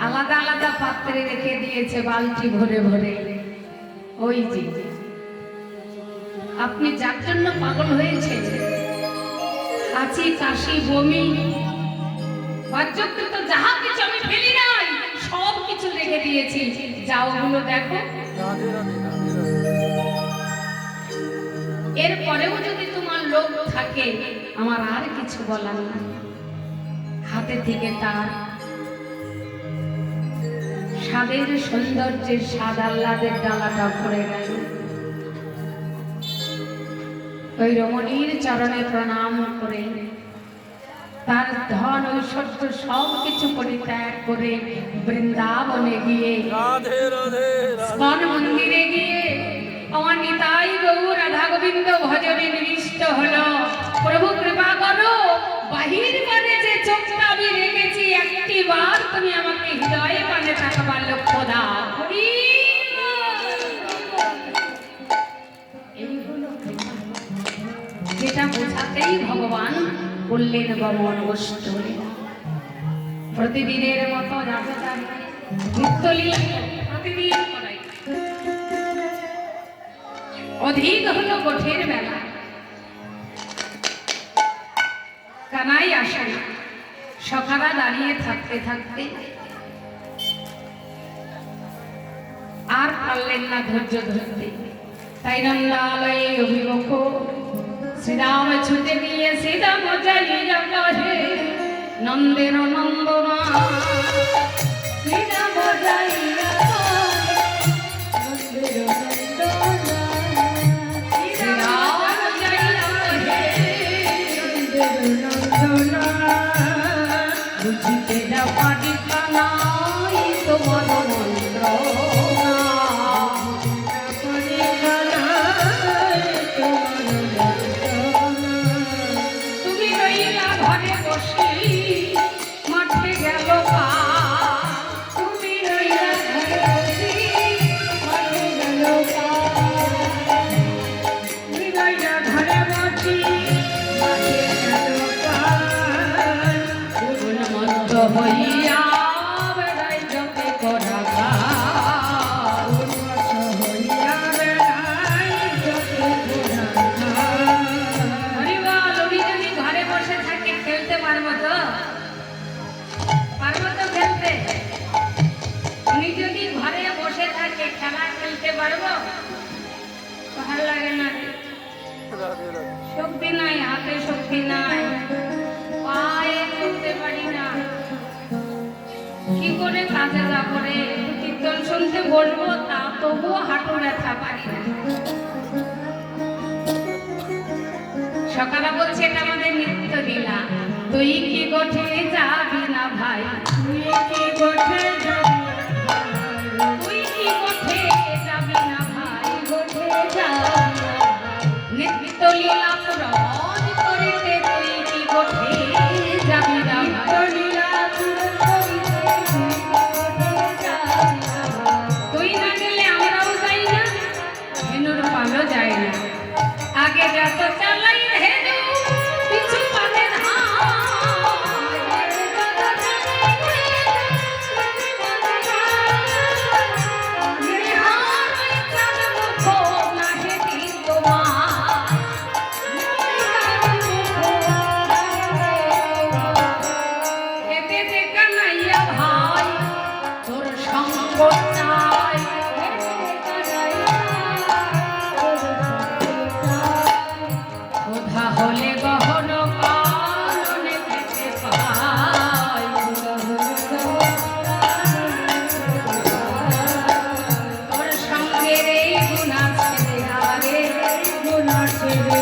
আলাদা আলাদা পাত্রে রেখে দিয়েছে বালতি ভরে ভরে। ওই যে আপনি যার জন্য পাগল হয়েছে, হাঁচি, কাশি, বমি, বাহ্যকৃত যাহা কিছু আমি ফেলি নাই, সব কিছু রেখে দিয়েছি। যাও ওগুলো দেখো। রাধে রাধে রাধে রাধে এরপরেও যদি তোমার লোভ থাকে, আমার আর কিছু বলার নাই। হাতে থেকে তার স্বাদের সৌন্দর্যের স্বাদ আহ্লাদের ডালাটা ভরে গেল। ওই রমণীর চরণে প্রণাম করে তার ধন ঐশ্বর্য সব কিছু পরিত্যাগ করে বৃন্দাবনে গিয়ে, রাধে রাধে স্কন মন্দিরে গিয়ে আমার নিতাই গৌর রাধা গোবিন্দ ভজনে নিবিষ্ট হলো। প্রভু কৃপা করো, বাহির মানে যে চোখটা আমি রেখেছি, একটি বার তুমি আমাকে হৃদয়ে পানে তাকাবার লক্ষ্য দাও। এইগুলো কৃপা, যেটা বোঝাতেই ভগবান বললেন গমন গোষ্ঠী। প্রতিদিনের মতো নিত্যলীলা প্রতিদিন করাই। অধিক হলো গোঠের বেলা, কানাই আসে না। সখারা দাঁড়িয়ে থাকতে থাকতে আর পারলেন না ধৈর্য ধরতে, তাই নন্দালয়ে অভিমুখ শ্রীরাম ছুটে গিয়ে শ্রীরাম যাইয়া কহে নন্দের নন্দনা, শ্রীরাম যাইয়া কহে নন্দের নন্দনা, শ্রীরাম যাইয়া কহে নন্দের নন্দনা, বুঝিতে না পারি কানাই তোমার মন্ত্রণা, তুমি রইলা ঘরে বসি মাঠে গেল পা, তুমি রইলা ঘরে বসি মাঠে গেল পা, তুমি রইলা ঘরে বসি মাঠে গেল পা, মন্দ হইয়া বেড়াই যতে করা গা, হইয়া বেড়াই যতে করা গা। হরিবল, উনি যদি ঘরে বসে থাকে খেলতে পারবো তো? পারবো তো খেলতে? উনি যদি ঘরে বসে থাকে খেলা খেলতে পারবো? ভালো লাগে না, রাধে রাধে শক্তি নাই, হাতে শক্তি নাই, পায়ে চলতে পারি না, কি করে কাজে যাবো রে? কীর্তন শুনতে বলবো, তা তবুও হাঁটু ব্যথা পারি না। সকালে বলছে এটা আমাদের নিত্য লীলা। তুই কি গোঠে যাবি না ভাই, তুই কি গোঠে যাবি না ভাই, তুই কি গোঠে যাবি না ভাই, গোঠে যাবি না ভাই, নিত্য লীলা পূরণ করিতে তুই কি গোঠে যাবি না ভাই, লীলা পূরণ করিতে তুই কি গোঠে যাবি না ভাই। তুই না গেলে আমরাও যাই না, ধেনুর পালও যায় না। আগে যত চালাই হেনু পিছু পাতে ভাই তোর সঙ্গ চাই, কোথা হলে গহন কাননে পেতে পাই, তোর সঙ্গের এই গুণা ছেড়ে আগে গুণা ছেড়ে,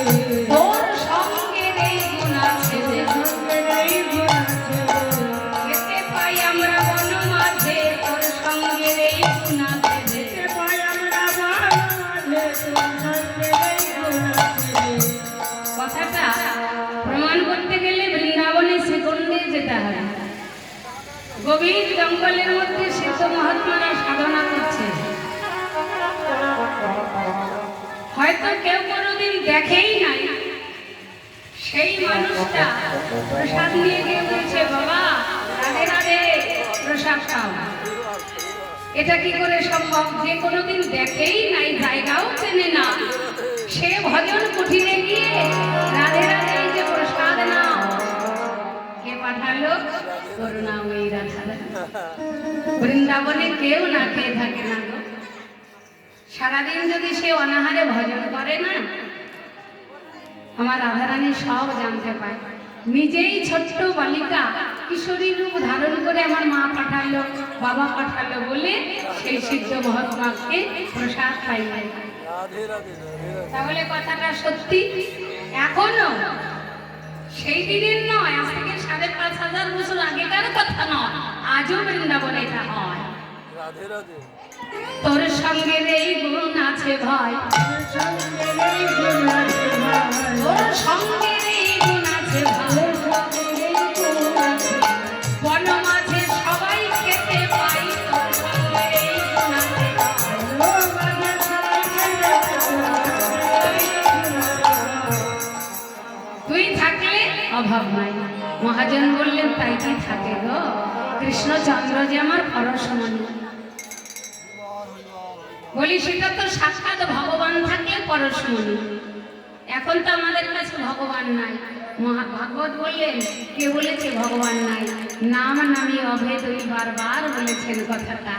তোর সঙ্গের এই গুণা ছেড়ে, পেতে পাই আমরা বন মাঝে, তোর সঙ্গের এই গুণা ছেড়ে, পাই আমরা বন মাঝে, তোর সঙ্গের এই গুণা ছেড়ে। কথাটা প্রমাণ করতে গেলে বৃন্দাবনে শ্রীকুণ্ডে যেতে হবে। গভীর জঙ্গলের মধ্যে সিদ্ধ মহাত্মারা সাধনা করছে। হয়তো কেউ কোনোদিন দেখেই নাই, সেই মানুষটা প্রসাদ নিয়ে গিয়ে বলছে, বাবা রাধে রাধে, প্রসাদ খাও। এটা কি করে সম্ভব? যে কোনোদিন দেখেই নাই, জায়গাও চেনে না, সে ভজন কুঠিরে গিয়ে রাধে রাধে, এই যে প্রসাদ নাও। কে পাঠালো করুণাময়ী রাধা রানী। বৃন্দাবনে কেউ না খেয়ে থাকে না গো। সারাদিন যদি সে অনাহারে ভজন করে না, আমার রাধারানী সব জানতে পায়। নিজেই ছোট্ট বালিকা কিশোরী রূপ ধারণ করে আমার মা পাঠালো, বাবা পাঠালো বলে সেই সিদ্ধ মহাত্মাকে প্রসাদ পাই নাই। রাধে রাধে রাধে রাধে। তাহলে কথাটা সত্যি। এখনো সেই দিনের নয়, আজ থেকে ৫,৫০০ বছর আগেকার কথা নয়, আজও বৃন্দাবনে এটা হয়। রাধে রাধে। তোর সঙ্গে এই গুণ আছে ভাই, তোর সঙ্গে এই গুণ আছে ভাই, বন মাঝে সবাই খেতে পাই, তোর সঙ্গে এই গুণ আছে তুই থাকলে অভাব নাই। মহাজন বললেন তাই কি থাকে গো, কৃষ্ণচন্দ্র যে আমার পরশমণি। বলি সেটা তো সাক্ষাৎ ভগবান থাকলে পরশমণি। এখন তো আমাদের কাছে ভগবান নাই। ভাগবত বললেন, কে বলেছে ভগবান নাই? নাম নামি অভেদ ওই বারবার বলেছেন কথাটা।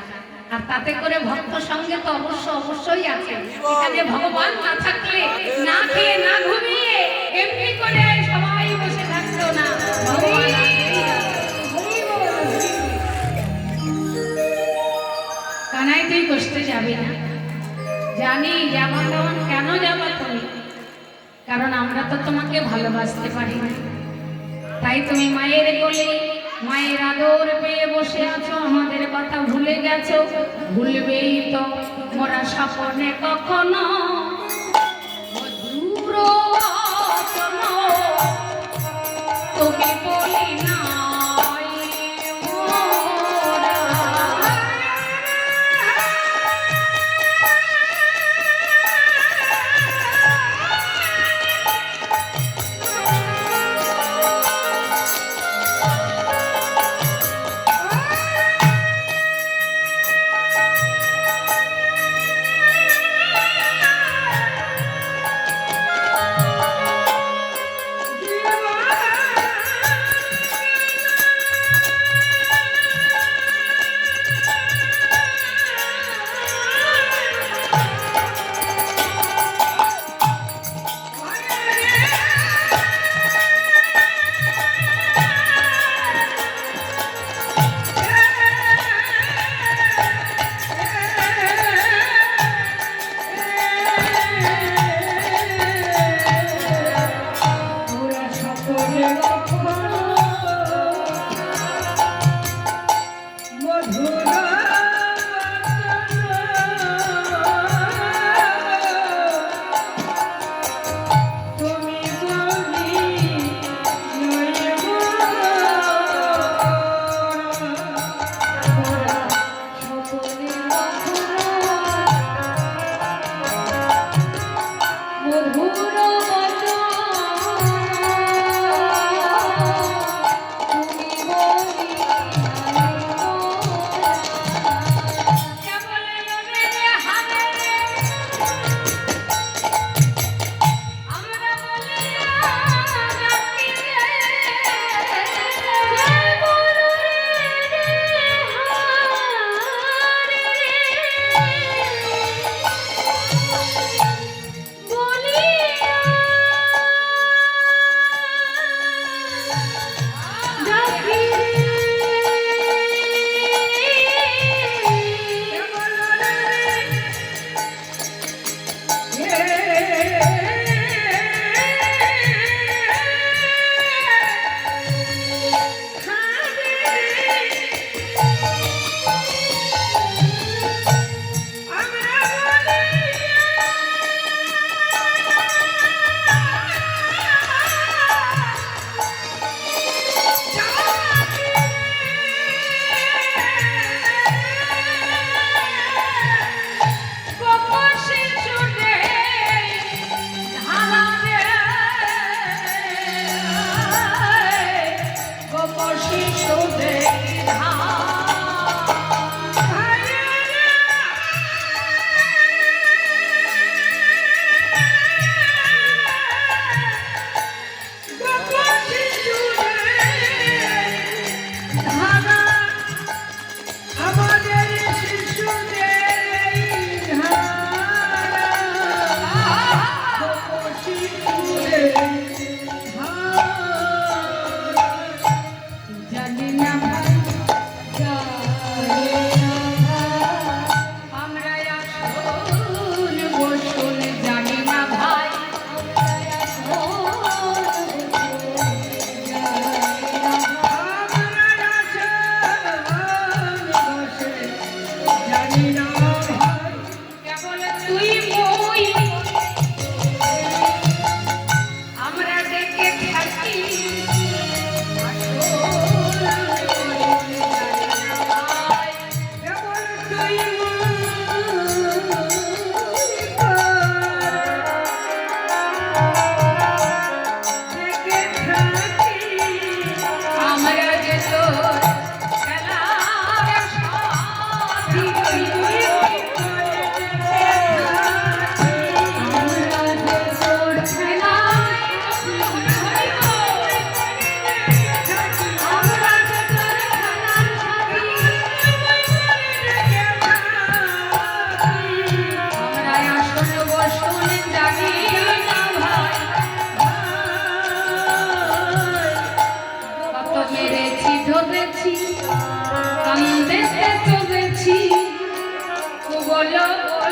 আর তাতে করে ভক্ত সঙ্গে তো অবশ্যই আছে। এখানে ভগবান না থাকলে না খেয়ে না ঘুমিয়ে এমনি করে সবাই বসে থাকতো না, ভগবান আছেই আছে। কানাই তুই কষ্টে যাবি না? জানি যাবা, তখন কেন যাবা তুমি? কারণ আমরা তো তোমাকে ভালোবাসতে পারি না। তাই তুমি মায়ের কোলে মায়ের আদর পেয়ে বসে আছো, আমাদের কথা ভুলে গেছো। ভুলবেই তো মোরা স্বপ্নে কখনো মধুর বচন তোকে বলি না।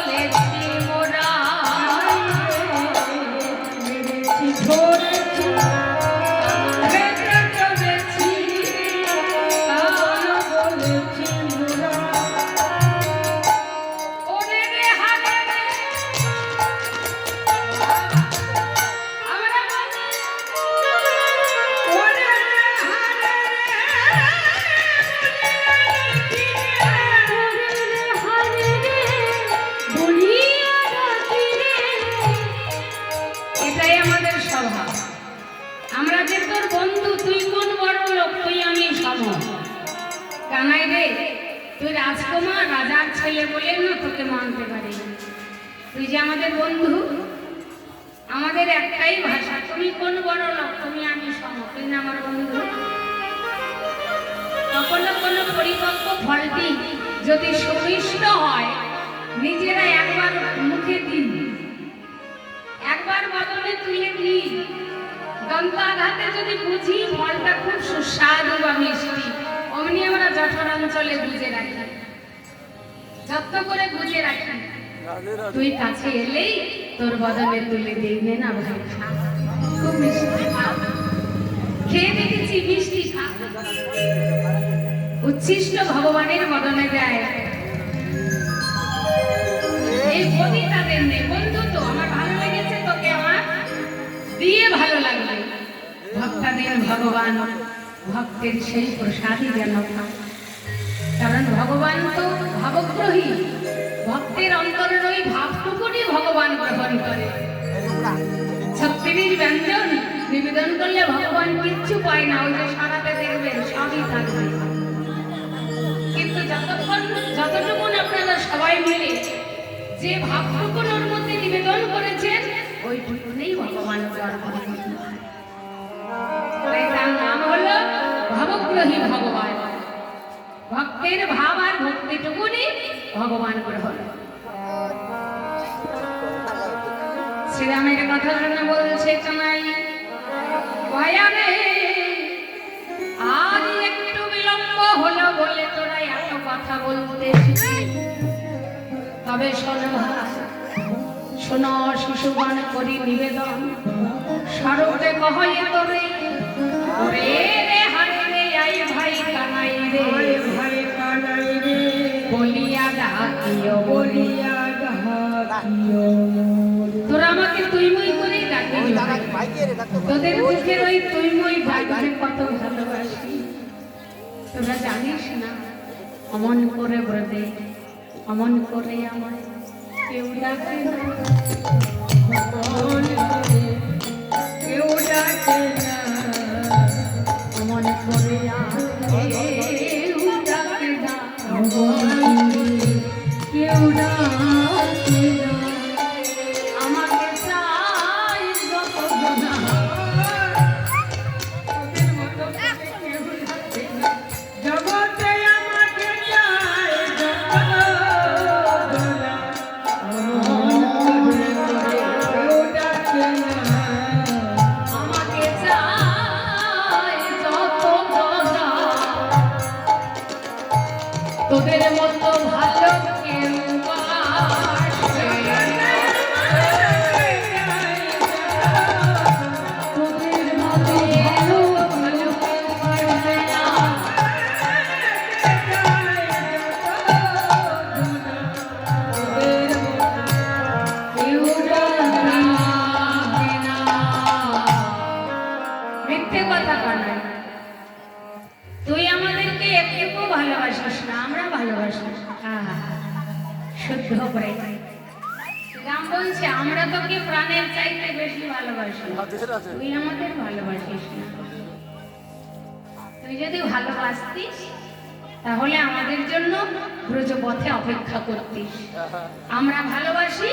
বলেছি মোরা মেরেছি ধরেছি বেঁচে চলেছি কালো বলেছি মোরা ওরে রে হারে রে আমরা ওরে হারে এটাই আমাদের স্বভাব। আমরা যে তোর বন্ধু, তুই কোন বড় লোক, তুই আমি সম। কানাই রে, তুই রাজকুমার, রাজার ছেলে বলে না তোকে মানতে পারি। তুই যে আমাদের বন্ধু, আমাদের একটাই ভাষা, তুমি কোন বড় লোক, তুমি আমি সম, তুই না আমার বন্ধু। কখনো কোনো পরিপক্ক ফলটি যদি সুমিষ্ট হয়, নিজেরা একবার মুখে দিন, একবার বদলে তুলে দিই, দন্তাঘাতে যদি বুঝি ফলটা খুব সুস্বাদু বা মিষ্টি, অমনি আমরা জঠরাঞ্চলে বুঝে রাখি, যত্ন করে বুঝে রাখি। রাধে রাধে তুই কাছে এলেই তোর বদলে তুলে দিই না ভাই, খা, খুব মিষ্টি খা। খেয়ে দেখেছি মিষ্টি খা, উচ্ছিষ্ট ভগবানের বদলে দেয়। এই বলি তাদের নেই, বন্ধু তো আমার ভালো লেগেছে, তোকে আমার দিয়ে ভালো লাগবে। ভক্তাদের ভগবান ভক্তের সেই প্রসাদই যেন খায়। কারণ ভগবান তো ভাবগ্রহী, ভক্তের অন্তরের ওই ভাবটুকুনি ভগবান গ্রহণ করে। 36 ব্যঞ্জন নিবেদন করলে ভগবান কিচ্ছু পায় না, ওই যে সারাতে দেখবেন সবই থাকবে। কিন্তু যতটুকুন আপনারা সবাই মিলে যে ভাবটুকুন ওর মধ্যে নিবেদন করেছেন, ওইটুকুনেই ভগবান গ্রহণ করে। তাই তার নাম হলো ভাবগ্রহী ভগবান। ভক্তের ভাব আর ভক্তিটুকুনি ভগবান গ্রহণ। শ্রীরামের কথা শুনে বলছে কানাই, ভয়া রে আর একটু বিলম্ব হলো বলে তোরা এত কথা বলতে শিখলি। তবে শোনো ভাই, শোনো শিশুগণ করি নিবেদন, স্বরূপে কহয়ে তোরে, ওরে রে হারে রে আই ভাই কানাই রে, ভাই কানাই রে বলিয়া ডাকিও বলি। বলিয়া ডাকিও তোরা আমাকে তুই মুই করেই ডাকবি, তোদের মুখের ওই তুই মুই ডাকবে কত ভালোবাসি তোরা জানিস না। অমন করে ব্রতে, অমন করে আমায় কেউ ডাকে না, কেউ ডাকে না অমন করে কেউ ডাকে না, কেউ ডাকে না আমাকে চাই যত না, তোদের মতো করে কেউ ডাকে না। জগতে আমাকে চায় যত জনা, কেউ ডাকে না আমাকে চাই যত জনা, তোদের মতো ভালো কেউ বাসবে না। তোদের মতো ভালো ভালো কেউ বাসবে না। কেউ ডাকবে না। মিথ্যে কথা কানাই, তুই আমাদেরকে একটু ভালোবাসিস না, আমরা ভালোবাসি। শুদ্ধ করে রাম বলছে, আমরা তোকে প্রাণের চাইতে বেশি ভালোবাসি, রাধে রাধে তুই আমাদের ভালোবাসিস না। তুই যদি ভালোবাসতিস তাহলে আমাদের জন্য ব্রজপথে অপেক্ষা করতিস। আমরা ভালোবাসি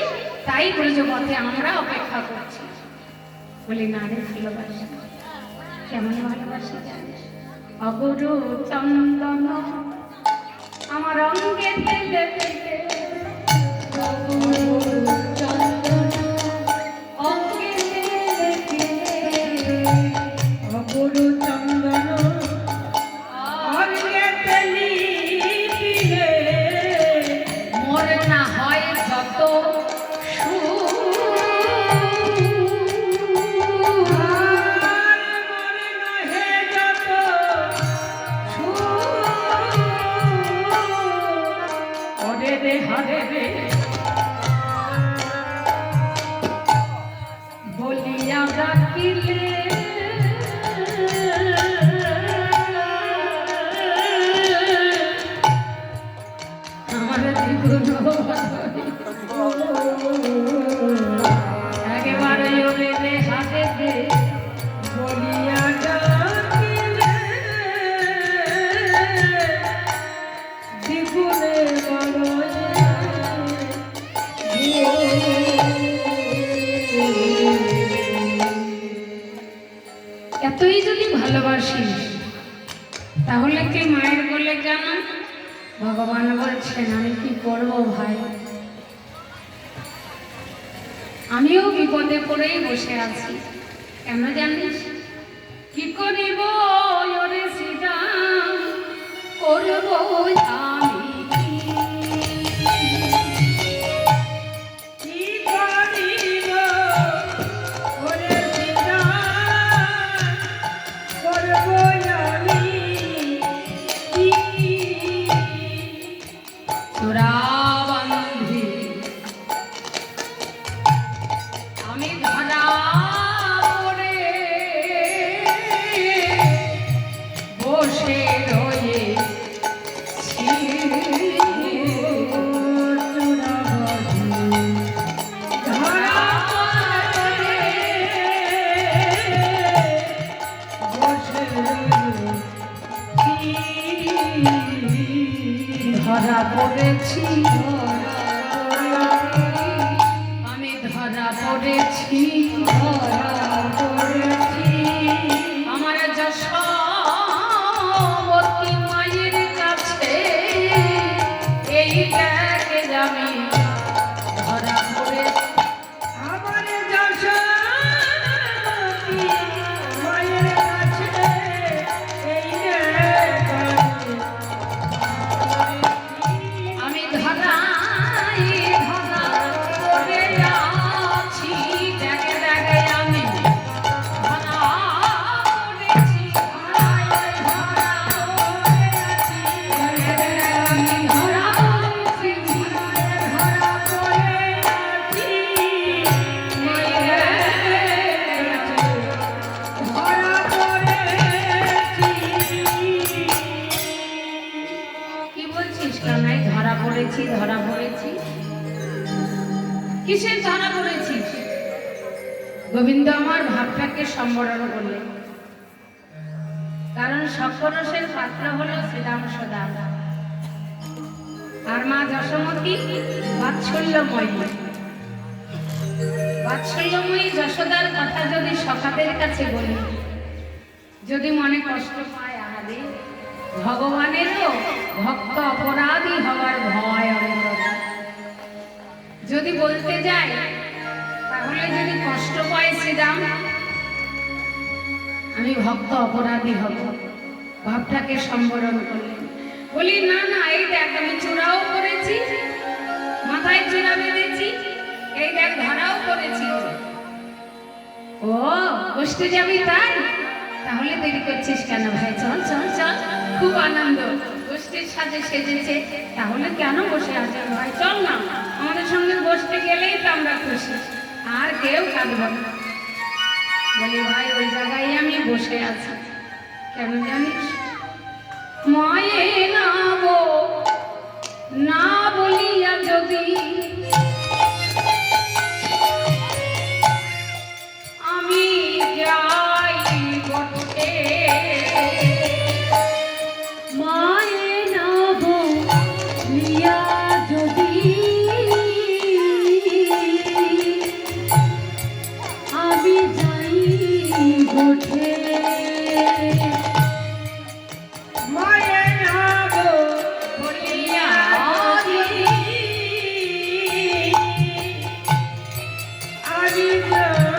তাই ব্রজপথে আমরা অপেক্ষা করছি। বলি না রে, ভালোবাসি কেমন ভালোবাসি জানিস? অগুরু চন্দন আমার অঙ্গে তেলে তেলে, অগুরু চন্দন অঙ্গে তেলে তেলে, অগুরু চন্দন অঙ্গে তেলি দিলে, মোর না হয় যত রে বলিয়া ডাকিলে আমার জীবন একেবারে ওরে দে হাতে দে বলিয়া ডাকিলে দ্বিগুণে এতই যদি ভালোবাসিস তাহলে কি মায়ের বলে কেন? ভগবান বলছেন আমি কি করব ভাই, আমিও বিপদে পড়েই বসে আছি। কেন জানিস? কি করিব ওরে শ্রীরাম, করব আমি কি করিব ওরে সীতা, করব আমি কি? তোরা বান্ধি আমি ধরা পড়ে বসে রয়েছি। ধরা পড়ে ধরা পড়েছি, আমি ধরা পড়েছি, আমার যশোমতী মায়ের কাছে এই দেখে আমি ধরা পড়েছি। আমার যশোমতী মায়ের কাছে এই আমি ধরা পড়ে আছি, দেখে দেখে আমি ধরা পড়েছি, আমি ধরা পড়েছি, কি বলছিস কানাই? ধরা পড়েছি, ধরা পড়েছি, কিসের ধরা পড়েছিস? গোবিন্দ আমার ভাবটাকে সম্বরণ করলে, কারণ সপ্তরসের পাত্র হলো শ্রীরাম সদা, আর মা যশোমতী বাৎসল্যময়ী। বাৎসল্যময়ী যশোদার কথা যদি সখাদের কাছে বলি, যদি মনে কষ্ট পায়, আহারে ভগবানেরও ভক্ত অপরাধী হওয়ার ভয় অন্তরে। যদি বলতে যায় তাহলে যদি কষ্ট পায় শ্রীরাম, আমি ভক্ত অপরাধী হব, ভাবটাকে সম্বরণ করলেন। বলি না না, এই দেখ আমি চূড়াও করেছি, মাথায় চূড়া বেঁধেছি, এই দেখ ধরাও করেছি। ও বসতে যাবি তাই? তাহলে দেরি করছিস কেন ভাই? চল চল চল, খুব আনন্দ, গোষ্ঠীর সাথে সেজেছে, তাহলে কেন বসে আছেন ভাই? চল না, আমাদের সঙ্গে বসতে গেলেই তো আমরা খুশি, আর কেউ কাঁদব না। বলি ভাই ওই জায়গায় আমি বসে আছি, কেন জানিস? মায়ে নাবো না বলিয়া যদি আমি যাই বটে, মায়ে নব লিয়া যদি আমি যাই গোঠে, মায়ে নব বলিয়া যদি আমি যাই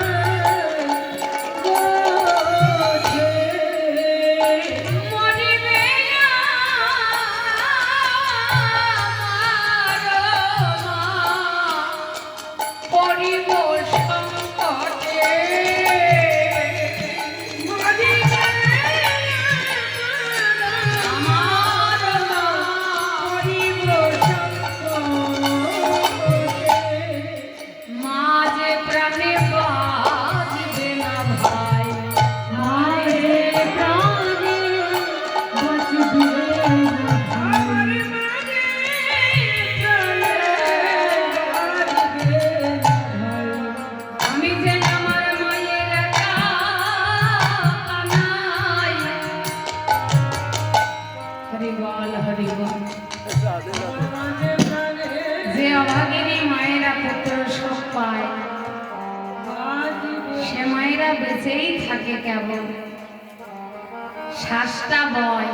গোঠে, মরিবে আমার মা, পড়িব সংকটে, আমার মা, পরিব সংকটে। বেঁচেই থাকে কেবল, শ্বাসটা বয়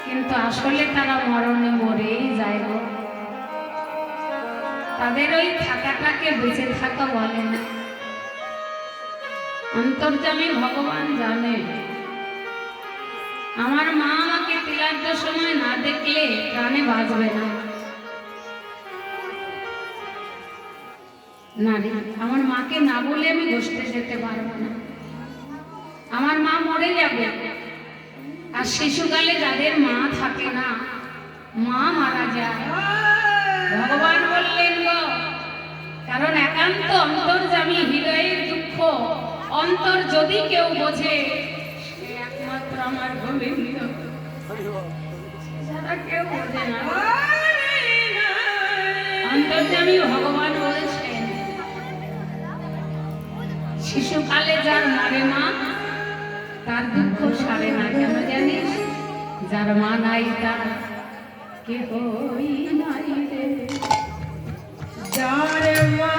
কিন্তু আসলে তারা মরণে মরেই যায় গো। তাদের ওই থাকাটাকে বেঁচে থাকা বলে না। অন্তর্যামী ভগবান জানে আমার মা আমাকে তিলার্য সময় না দেখলে প্রাণে বাঁচবে না। নারী আমার মাকে না বলে আমি গোষ্ঠে যেতে পারবো না, আমার মা মরে যাবে। আর শিশুকালে যাদের মা থাকে না, মা মারা যায়। ভগবান বললেন গো, কারণ একান্ত অন্তর্যামী হৃদয়ের দুঃখ অন্তর যদি কেউ বোঝে, সে একমাত্র আমার গোবিন্দ, যারা কেউ বোঝে না। অন্তর্যামী ভগবান বলছেন, শিশুকালে যার মরে মা, তার দুঃখ সারে না। কেন জানিস? যার মা নাই তার কেহই নাই রে। যার মা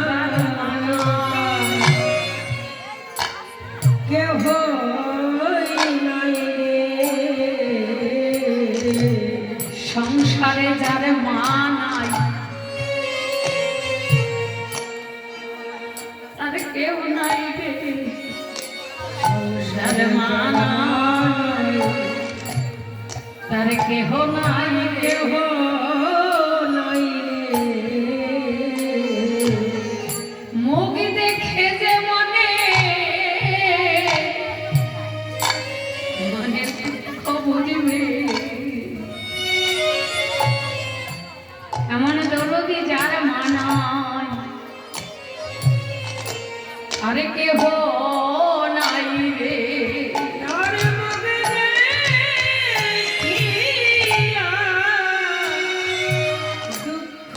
যার মা নাই, কেহ নাই রে। সংসারে যার মা নাই, তার কেউ নাই রে। যার মা নাই, তার কেহ নাই রে। কেহ নাই রে। মুখ দেখে যে মনে মনে দুঃখ বুঝবে, এমন দরদি যার মা নাই, আরে কেহ নাই রে। তার মুখে দেখিয়া দুঃখ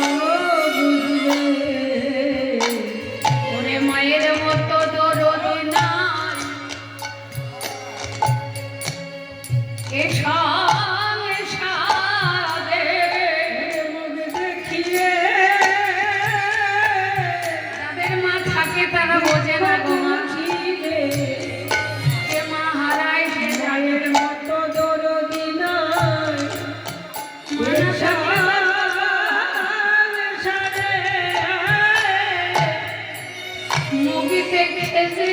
বুঝবে। ওরে মায়ের মতো দরদি নাই এ সংসারে। মুখ দেখিয়ে যাদের মা থাকে তারা বোঝে না গো মা। বুঝিবে। যে মা হারায় সে যায়। মায়ের মতো দরদি নাই। মা না থাকলে সংসারে মুখ দেখে যে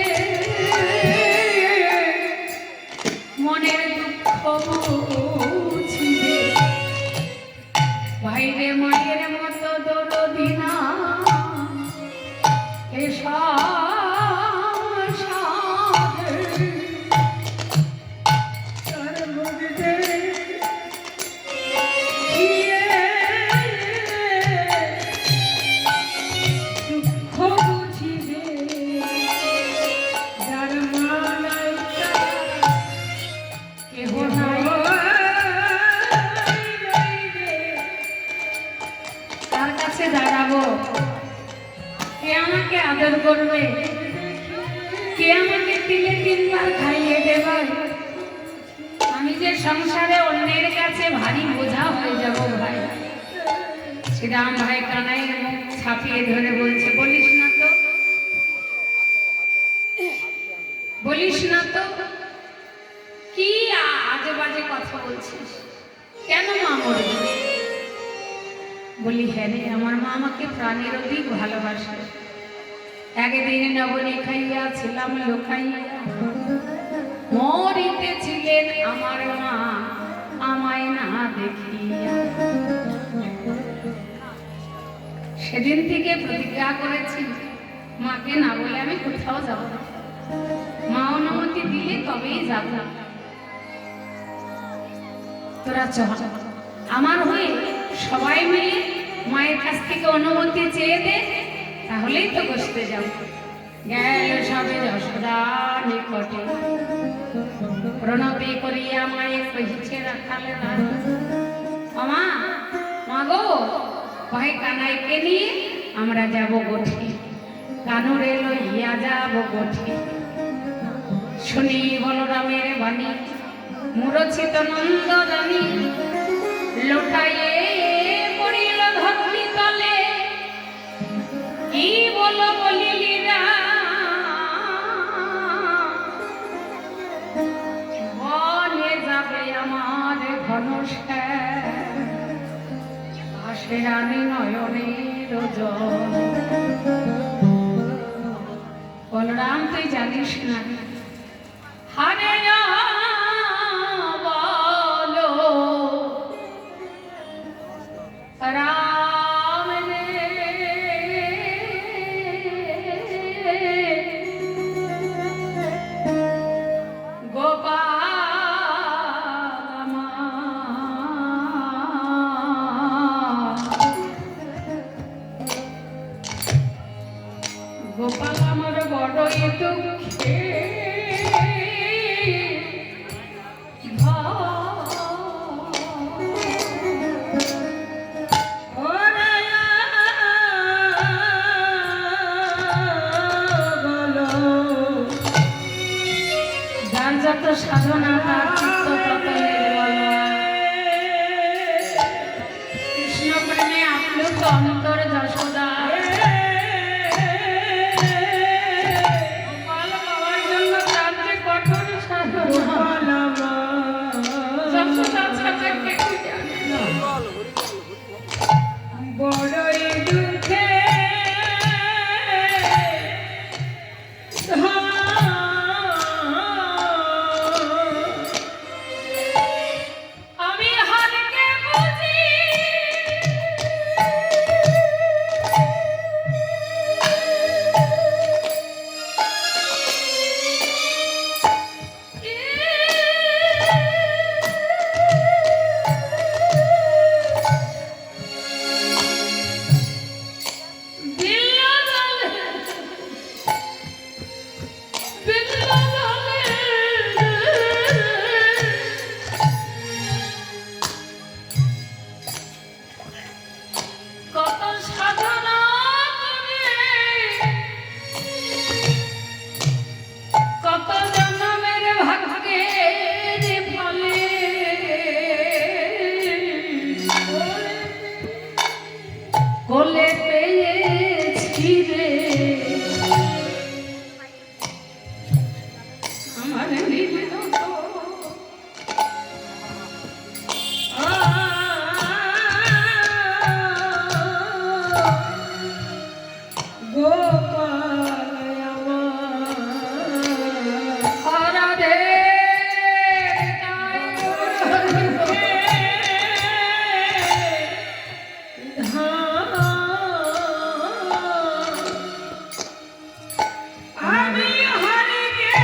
মনের দুঃখ বুঝিবে। বাইরে মায়ের মতো দরদি না এ সংসারে। তার মুখ দেখিয়ে দুঃখ বুঝিবে। যার মা নাই তার কেহ নাই, তার কাছে দাঁড়াবো, কে আমাকে আদর করবে, কে আমাকে তিলে তিনবার খাইয়ে দেবে। আমি যে সংসারে অন্যের কাছে ভারী বোঝা হয়ে যাব ভাই। শ্রীরাম ভাই কানাইয়ের মুখ ছাপিয়ে ধরে বলছে, বলিস না তো, বলিস না তো, কি আজে বাজে কথা বলছিস, কেন মা মরবে? বলি হ্যাঁ রে, আমার মা আমাকে প্রাণের অধিক ভালোবাসে। একদিন নবনী খাইয়া ছিলাম লোকাইয়া, মরিতেছিলেন আমার মা আমায় না দেখিয়া। সেদিন থেকে প্রতিজ্ঞা করেছি, মাকে না বলে আমি কোথাও যাব না। মা অনুমতি দিলে তবেই যাব। তোরা চল, আমার হয়ে সবাই মিলে মায়ের কাছ থেকে অনুমতি চেয়ে দে, তাহলেই তো বসতে যাব। গেল সবে যশোদা নিকটে, প্রণতি করিয়া মায়ে কহিছে রাখালে রানী, মা মা গো, ভাই কানাইকে নিয়ে আমরা যাব গোঠে, কানুরে লইয়া যাব গোঠে। শুনি বলরামের বাণী, মূরছিত নন্দ জানি, লোটাইয়ে পড়িল ধরণী তলে, কি বল বলিলি রাম, জানি নয়নের জল। বলরাম তুই জানিস না হারে বলো রাম রে গোপাল আমার, গোপাল আমার বড়ই দুঃখে যার যত সাধনা তার চিত্ত তত নির্মল। কৃষ্ণ প্রেমে আপ্লুত অন্তর যশোদা গোপাল পাওয়ার জন্য তার যে কঠোর সাধনা, যশোদা ছাড়া কেউ জানে না। বড়ই দুঃখে আমি হারকে বুঝি কত সাধনা করে কত জন্মের ভাগ্যের ফলে কোলে পেয়েছি রে আমার নীল গোপাল আমার রাধে তাই আমি হরিকে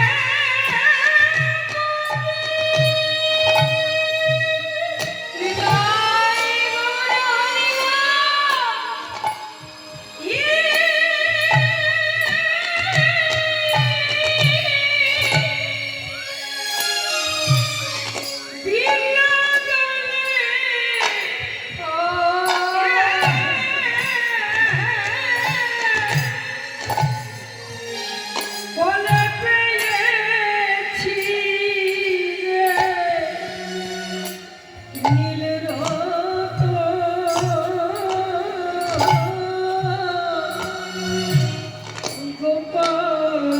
বলে পেয়েছি রে নীল গোপাল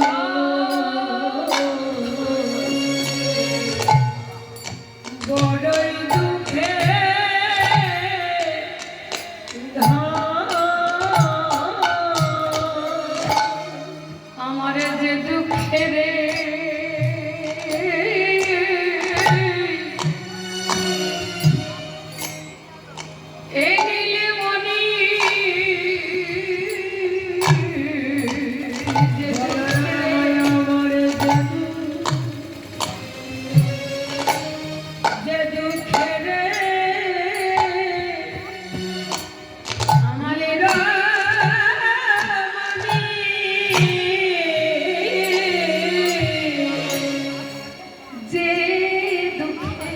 বড়ই দুঃখে আমার যে দুঃখে রে এই নীলমণি যে দুঃখে যে দুঃখে রে আমার যে দুঃখে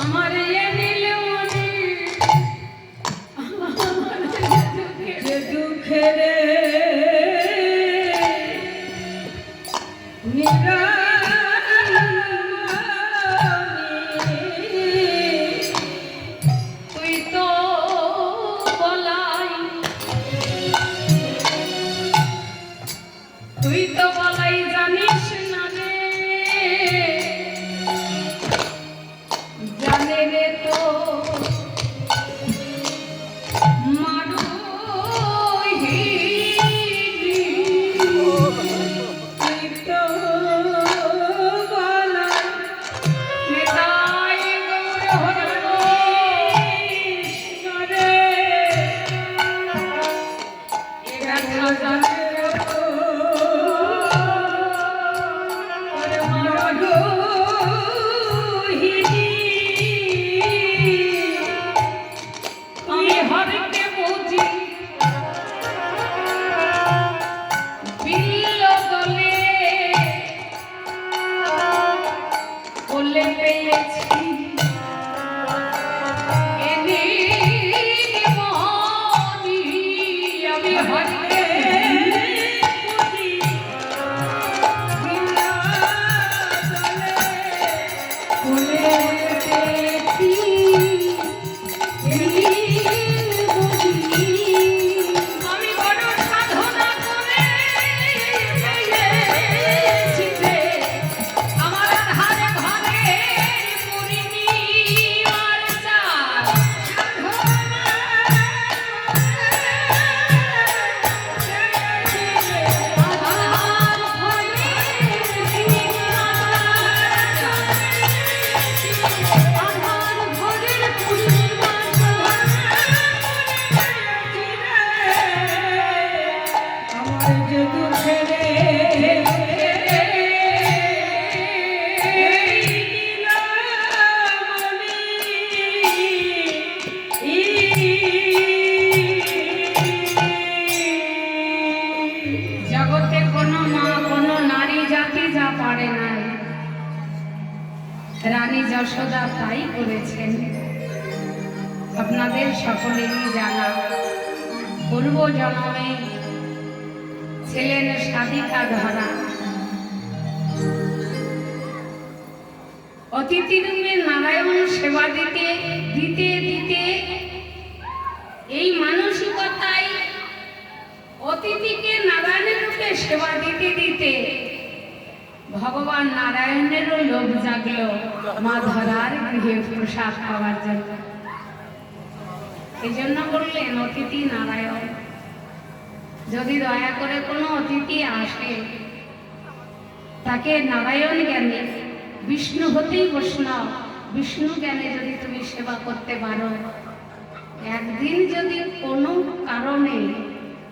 আমার এ নীলমণি আমার যে দুঃখে যে দুঃখে রে তুই তো বলাই জানিস না রে জানে রে যশোদা তাই করেছেন। আপনাদের সকলেরই জানা, পূর্ব জন্মে ছিলেন সাধিকা ধরা। অতিথি রূপে নারায়ণ সেবা দিতে দিতে দিতে এই মানসিকতায় অতিথিকে নারায়ণের রূপে সেবা দিতে দিতে ভগবান নারায়ণেরও লোভ জাগলো মা ধরার গৃহে প্রসাদ পাওয়ার জন্য। এই জন্য বললেন অতিথি নারায়ণ। যদি দয়া করে কোনো অতিথি আসে, তাকে নারায়ণ জ্ঞানে, বিষ্ণু হতেই বৈষ্ণব, বিষ্ণু জ্ঞানে যদি তুমি সেবা করতে পারো, একদিন যদি কোনো কারণে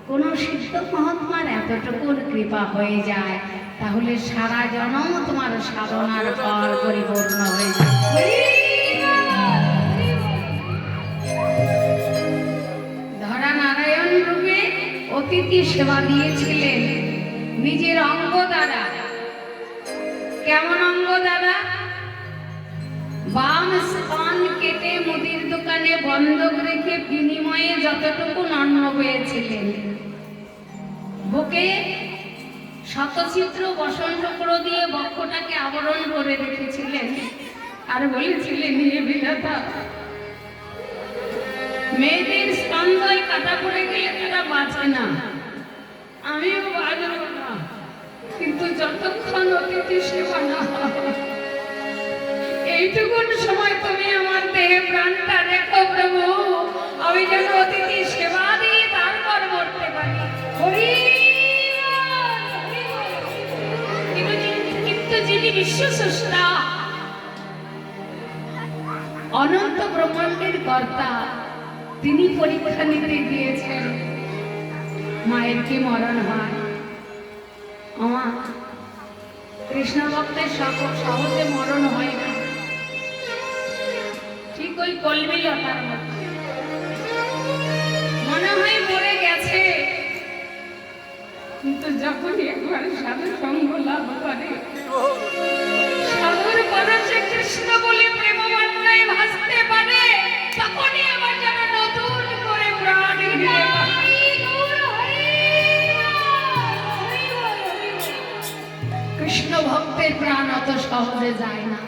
কোনো সিদ্ধ মহাত্মার এতটুকু কৃপা হয়ে যায়, তাহলে সারা জন্ম তোমার সাধনার ফল পরিপূর্ণ হয়ে যায়। ধরা নারায়ণ রূপে অতিথি সেবা দিয়েছিলেন নিজের অঙ্গ দ্বারা। কেমন অঙ্গ দ্বারা? বাম স্থান কেটে মুদির দোকানে বন্ধক রেখে বিনিময়ে যতটুকু অন্ন পেয়েছিলেন, বুকে শতচিত্র বসন্তক্র দিয়ে বক্ষটাকে আবরণ করে রেখেছিলেন। আর বলেছিলেন, হে বিধাতা, মেয়েদের স্তন্যয় কাটা পড়ে গেলে তারা বাঁচে না, আমিও বাঁচব না, কিন্তু যতক্ষণ অতিথি সেবা না হয়, এইটুকুন সময় তুমি আমার দেহে প্রাণটা রেখো প্রভু, আমি যেন অতিথি সেবা দিয়ে তারপর মরতে পারি। কিন্তু যিনি বিশ্বস্রষ্টা, অনন্ত ব্রহ্মাণ্ডের কর্তা, তিনি পরীক্ষা নিতে দিয়েছেন মায়ের কি মরণ হয়। আমার কৃষ্ণ ভক্তের সহজে মরণ হয় না, ঠিক ওই কলমি লতার মতো মনে হয় মরে গেছে, কিন্তু যখনই একবার সাধু সঙ্গ লাভ করে, সাধুর পরশে কৃষ্ণ বলে প্রেমবান্ধায় ভাসতে পারে, তখনই আমার যেন নতুন করে প্রাণ ফিরে পায়। কৃষ্ণ ভক্তের প্রাণ অত সহজে যায় না।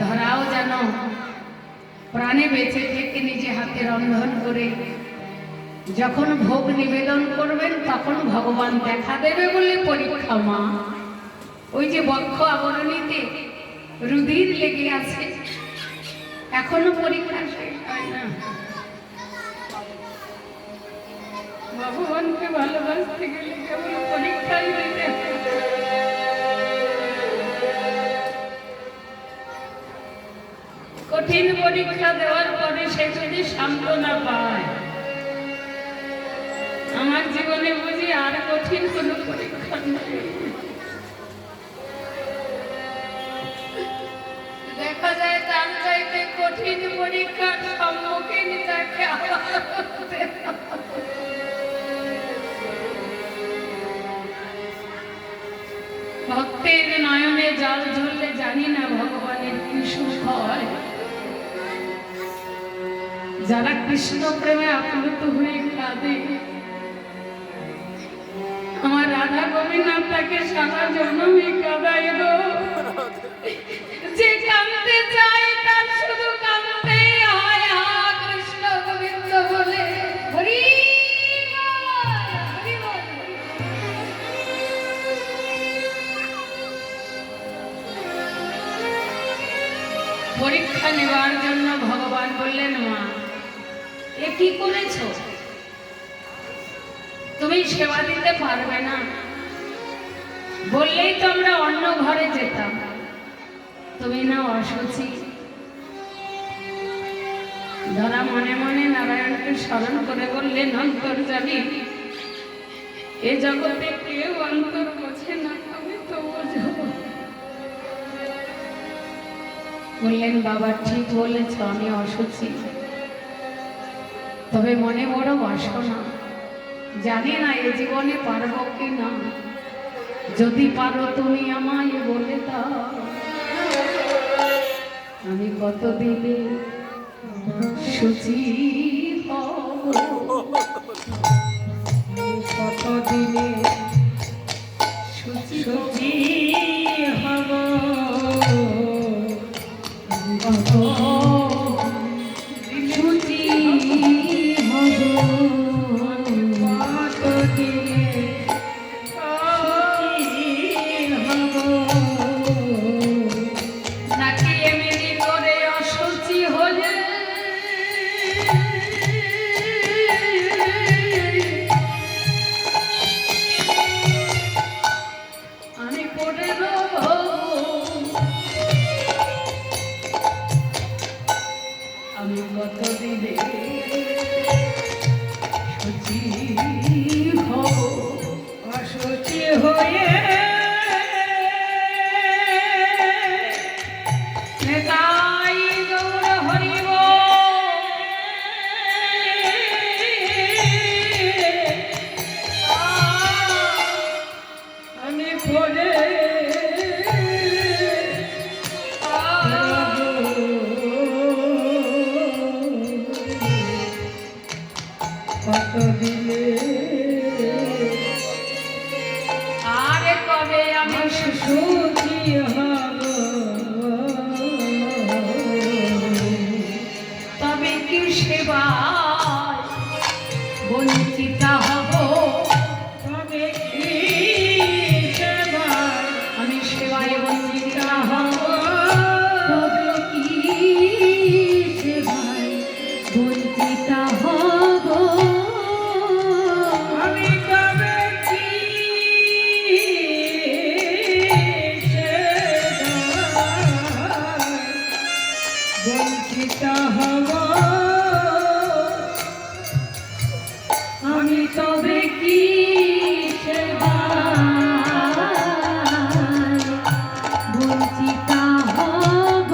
ধরাও যেন প্রাণে বেঁচে থেকে নিজে হাতে রন্ধন করে যখন ভোগ নিবেদন করবেন, তখন ভগবান দেখা দেবে বলে পরীক্ষা। মা ওই যে বক্ষ আবরণীতে রুধির লেগে আছে, এখনো পরীক্ষা শেষ হয় না। ভগবানকে ভালোবাসতে গেলে কেবল পরীক্ষাই দিতে হয়। কঠিন পরীক্ষা দেওয়ার পরে সে যদি সান্ত্বনা পায়, আমার জীবনে বুঝি আর কঠিন কোনো পরীক্ষা নেই। দেখা যায় তার চাইতে কঠিন পরীক্ষার সম্মুখীন তাকে ভক্তের নয়নে জল ঝরলে জানি না ভগবানের কি সুখ হয়। যারা কৃষ্ণ প্রেমে আপ্লুত হয়ে কাঁদে, আমার রাধা গোবিন্দ তাকে সারা জন্মই কাঁদাই গো। যে কাঁদতে চায় তার শুধু কাঁদতেই হয়, হা কৃষ্ণ গোবিন্দ বলে। হরি হরি বল। পরীক্ষা নেওয়ার জন্য ভগবান বললেন, মা এ কি করেছো? তুমি সেবা দিতে পারবে না বললেই তো আমরা অন্য ঘরে যেতাম, তুমি না অসুচি। ধরা মনে মনে নারায়ণকে স্মরণ করে বললেন, অন্তর জানি এ জগতে কেউ অন্তর বোঝে না, আমি তো বুঝবো। বললেন, বাবা ঠিক বলেছ, আমি অসুচি, তবে মনে বড় বাসনা, জানি না এ জীবনে পারবো কি না। যদি পারো তুমি আমায় বলে দাও। আমি কত দিনে সুচি হব, কতদিনে সুচি সুখী হব কত সুচি হব, কতদিনে সুখী হব নাকি এমনি করে অসুচি হলে আমি পড়ে রব, আমি কত দিনে সুচি হব, অসুচি হয়ে নেতাই গৌর হরিব আমি পড়ে কতদিনে আর কবে আমি সুখী হব তবে কি সেবায় বঞ্চিতা হব, তবে কি সেবায় আমি সেবায় বঞ্চিতা হব, তবে কি সেবায় বঞ্চিতা হব, আমি তবে কি সেবায় বঞ্চিত হব আমি তবে কি সেবায় বঞ্চিতা হব,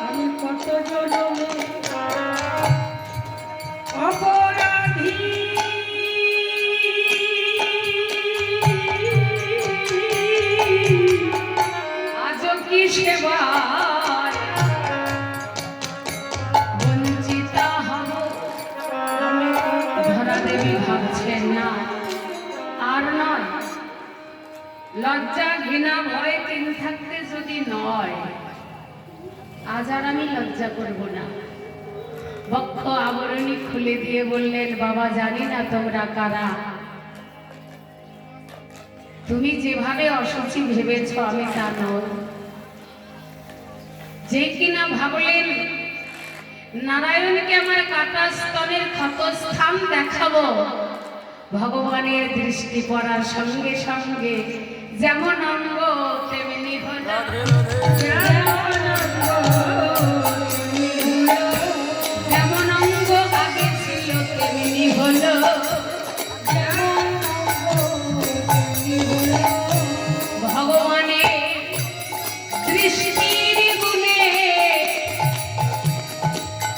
আমি কত জনমে অপরাধী আজও কি সেবায় বঞ্চিতা হব, ধরা দেবী ভাবছেন না আর নয়, লজ্জা ঘৃণা ভয় তিন থাকতে যদি নয়, আজ আর আমি লজ্জা করব না। বক্ষ আবরণী খুলে দিয়ে বললেন, বাবা জানি না তোমরা কারা, তুমি যেভাবে অসুচি ভেবেছ আমি তা নই। যে কিনা ভাবলেন নারায়ণকে আমার কাটা স্তনের ক্ষতস্থান দেখাবো, ভগবানের দৃষ্টি পড়ার সঙ্গে সঙ্গে যেমন অঙ্গ তেমনি হল, রাধে রাধে যেমন অঙ্গ আগে ছিল তেমনি হলো, ভগবানের দৃষ্টির গুণে।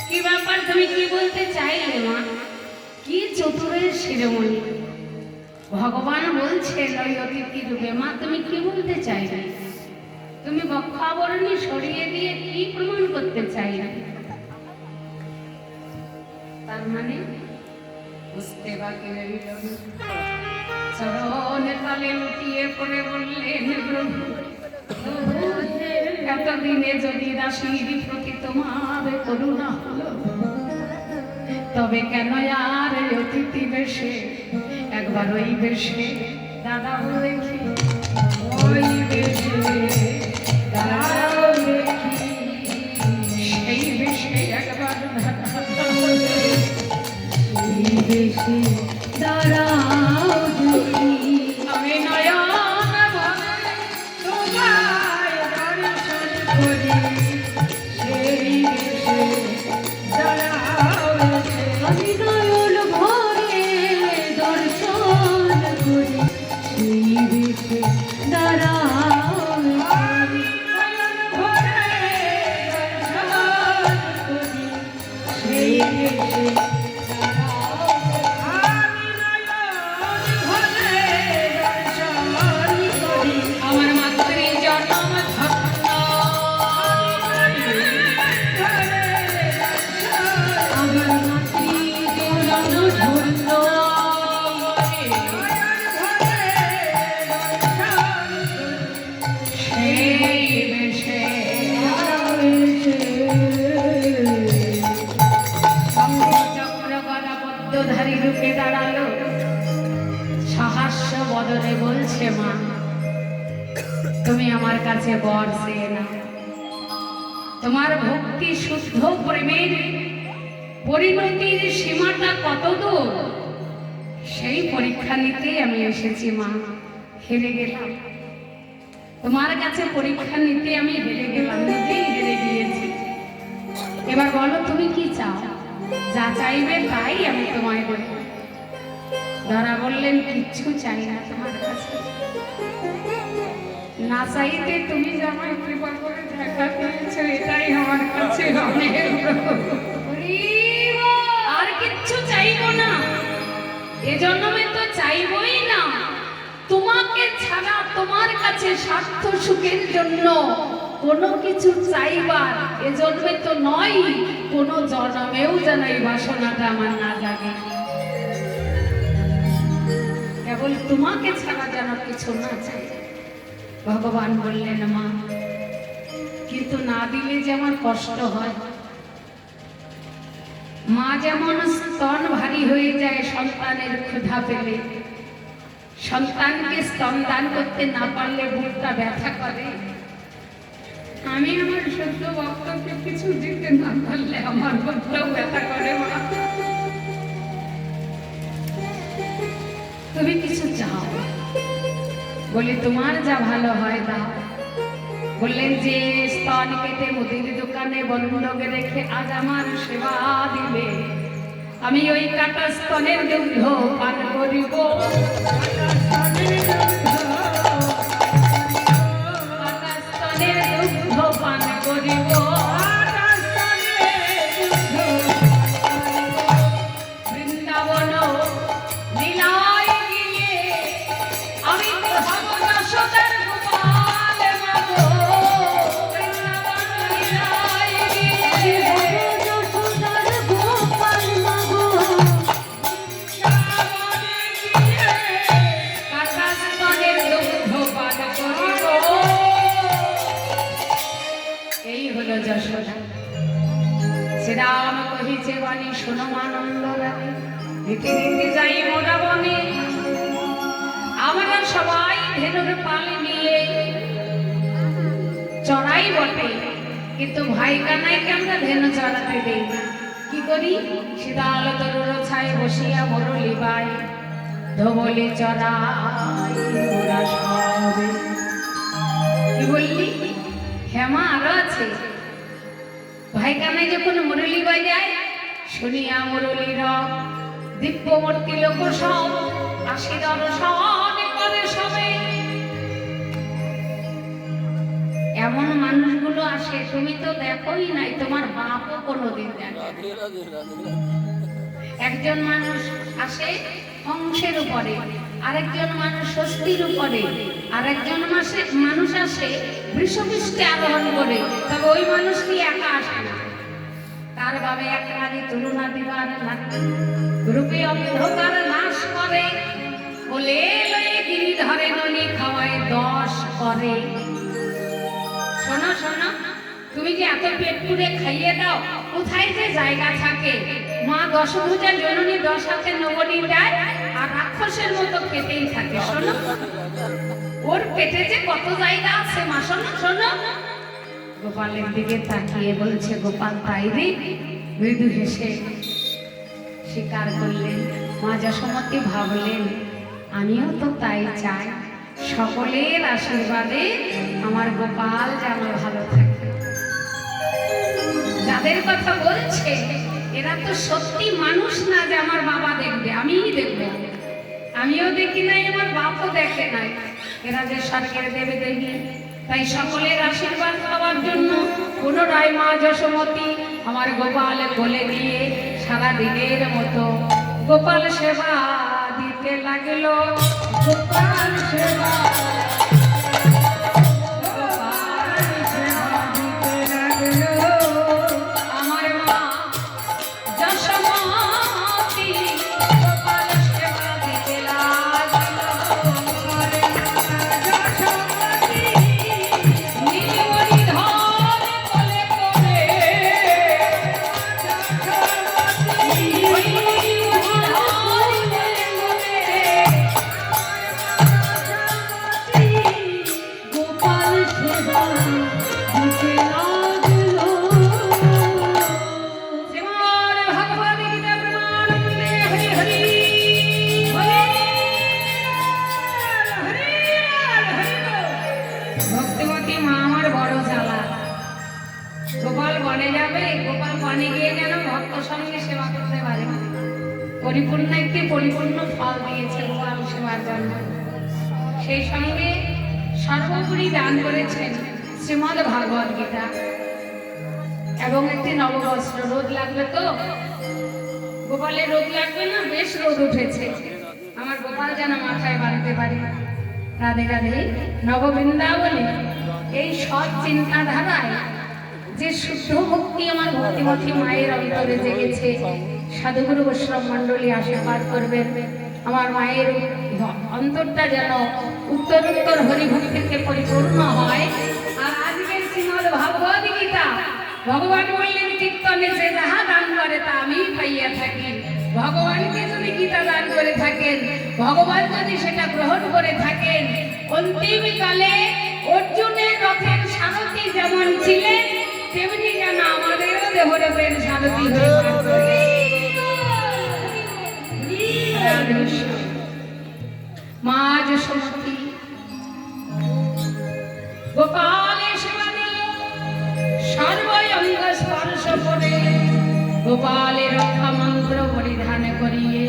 কি ব্যাপার, তুমি কি বলতে চাইলে মা? কি চতুরের শিরোমণি, ভগবান বলছেন ওই অতিথি রূপে, মা তুমি কি বলতে চাইলে? তুমি বক্ষ আবরণী সরিয়ে দিয়ে কি প্রমাণ করতে চাইলে? তার মানে বুঝতে বাকি রইল না। চরণ তলে লুটিয়ে পড়ে বললেন, প্রভু এতদিনে যদি দাসীর প্রতি তোমার করুণা হলো, তবে কেন আর এই অতিথি বেশে একবার ওই বেশে দাঁড়াও দেখি, ওই বেশে দাঁড়াও দেখি, সেই বেশে একবার দাঁড়াও, এই বেশে দাঁড়াও দেখি, আমি নয়ন ভরে তোমায় দর্শন করি, সেই বেশে দাঁড়াও দেখি, আমি নয়ন ভরে দর্শন করি, সেই বেশে দাঁড়াও আমি নয়ন ভরে দর্শন করি, সেই বেশে আমার মাতৃ জন্ম বেশে চক্র গদা পদ্মধারী রূপে দাঁড়ালো, সহাস্য বদনে বলছে, মা তুমি আমার কাছে বর চেয়ে নাও। তোমার ভক্তি শুদ্ধ প্রেমের পরিণতির সীমাটা কত দূর, সেই পরীক্ষা নিতে আমি এসেছি। মা হেরে গেলাম, তোমার কাছে পরীক্ষা নিতে আমি হেরে গেলাম, নিজেই হেরে গিয়েছি। এবার বলো তুমি কি চাও, যা চাইবে তাই আমি তোমায় দেব। ধরা বললেন কিচ্ছু চাই না তোমার কাছে, না চাইতে তুমি যে আমায় কৃপা করে দেখা দিয়েছো এটাই আমার কাছে অনেক। আর কিচ্ছু চাইবো না, এজন্যে তো চাইবই না। তোমাকে ছাড়া তোমার কাছে স্বার্থ সুখের জন্য কোনো কিছু চাইবার এজন্যে তো নয়, কোনো জন্মেও যেন এই বাসনাটা আমার না জাগে। কেবল তোমাকে ছাড়া যেন কিছু না চাই। ভগবান বললেন, মা কিন্তু না দিলে যে আমার কষ্ট হয়। মা যেমন স্তন ভারী হয়ে যায় সন্তানের ক্ষুধা পেলে, সন্তানকে স্তন দান করতে না পারলে বুকটা ব্যথা করে, আমি আমার সদ্য ভক্তকে কিছু দিতে না পারলে আমার বুকটাও ব্যথা করে। মা তুমি কিছু চাও, বলে তোমার যা ভালো হয় দাও। বললেন যে স্তন কেটে মুদির দোকানে বন্ধকে রেখে আজ আমার সেবা দিবে, আমি ওই কাটা স্তনের দুগ্ধ পান করিব। কাটা স্তনের দুগ্ধ পান করিব, বৃন্দাবন লীলায় গিয়ে আমি তো হব যশোদার গোপাল মাগো। বৃন্দাবন লীলায় গিয়ে যশোদার গোপাল মাগো, কাটা স্তনের দুগ্ধ পান করিব। এই হলো যশোদা। শ্রীরাম কহিছে বাণী শোনো আনন্দ রানী, রীতি রীতি যাই মোরা বনে, আমরা সবাই ধেনুর পাল নিয়ে চড়াই বটে, কিন্তু ভাই কানাইকে আমরা ধেনু চড়াতে দেই না। কি করি, শীতাল তরুর ছায় বসিয়া মরলি বাই, ধবলি চড়াই মোরা সবে। কি বললি? হেমা আরো আছে। ভাই কানাই যখন মুরলি বাজায়, শুনিয়া মুরলির দিব্যমূর্তি লোক সব আসি দর্শন করে সবে। এমন মানুষগুলো আসে তুমি তো দেখোই নাই, তোমার বাপও কোনোদিন দেখে। রাধে রাধে রাধে রাধে। একজন মানুষ আসে হংসের উপরে, আরেকজন মানুষ স্বস্তির উপরে, আরেকজন মানুষ আসে বৃষপৃষ্ঠে আরোহণ করে। তবে ওই মানুষটি একা আসে না, তার ভাবে এক নারী তুলনা দিবার রূপে অন্ধকার নাশ করে, বলে লয়ে গিরি ধরে ননি খাওয়ায় 10 করে। শোনো শোনো, তুমি যে এত পেট পুড়ে খাইয়ে দাও, কোথায় যে জায়গা থাকে? মা দশভুজা জননী 10 হাতে নবনী দেয় আর রাক্ষসের মতো খেতেই থাকে। শোনো, ওর পেটে যে কত জায়গা আছে মা। শোনো শোনো, গোপালের দিকে তাকিয়ে বলছে, গোপাল তাই রে? মৃদু হেসে স্বীকার করলেন। মা যশোমতী ভাবলেন, আমিও তো তাই চাই, সকলের আশীর্বাদে আমার গোপাল যেন ভালো থাকে। যাদের কথা বলছে এরা তো সত্যি মানুষ না যে আমার বাবা দেখবে, আমিই দেখবো। আমিও দেখি নাই, আমার বাপও দেখে নাই। এরা যে স্বর্গের দেবে দেবী, তাই সকলের আশীর্বাদ পাওয়ার জন্য পুনরায় মা যশোমতী আমার গোপাল কোলে দিয়ে সারা দিনের মতো গোপাল সেবা দিতে লাগলো। গোপাল সেবা নীল মুখে লাগলো শ্রীমদ্ ভগবদ গীতা প্রেমানন্দে হরি হরি ভক্তিমতী মা আমার বড় জ্বালা। গোপাল বনে যাবে, গোপাল বনে গিয়ে যেন ভক্ত সঙ্গে সেবা করতে পারে। পরিপূর্ণ একটি পরিপূর্ণ ফল দিয়েছে গোপাল সেবার জন্য। সেই সঙ্গে সর্বোপরি দান করেছেন শ্রীমদ্ ভাগবত গীতা এবং একটি নববস্ত্র। রোদ লাগবে তো, গোপালের রোদ লাগবে না? বেশ রোদ উঠেছে, আমার গোপাল যেন মাথায় বাঁধতে পারে। রাধে রাধে। নববৃন্দাবনে এই সৎ চিন্তাধারায় যে শুদ্ধ ভক্তি আমার ভক্তিমতী মায়ের অন্তরে জেগেছে, সাধুগুরু বৈষ্ণব মণ্ডলী আশীর্বাদ করবেন আমার মায়ের অন্তরটা যেন উত্তরোত্তর হরিভক্তিতে পরিপূর্ণ হয়। আর আজকের শ্রীমদ্ ভাগবত গীতা ভগবান বললেন, কীর্তনে যে যাহা দান করে তা আমি পাইয়া থাকি। ভগবানকে যদি গীতা দান করে থাকেন, ভগবান যদি সেটা গ্রহণ করে থাকেন, অন্তিমকালে অর্জুনের রথের সারথি যেমন ছিলেন, তেমনি যেন আমাদেরও দেহরথের সারথি হয়ে থাকবে। মা যশোমতী গোপালের সেবা দিল, সর্বঙ্গ স্পর্শ করে গোপালের রক্ষা মন্ত্র পরিধান করিয়ে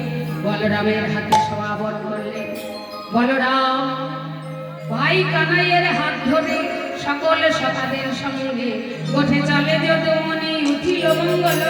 বলরামের হাতে সমাবন করলেন। বলরাম ভাই কানাইয়ের হাত ধরে সকল সখাদের সঙ্গে গোঠে চলে যদুমণি উঠিল মঙ্গল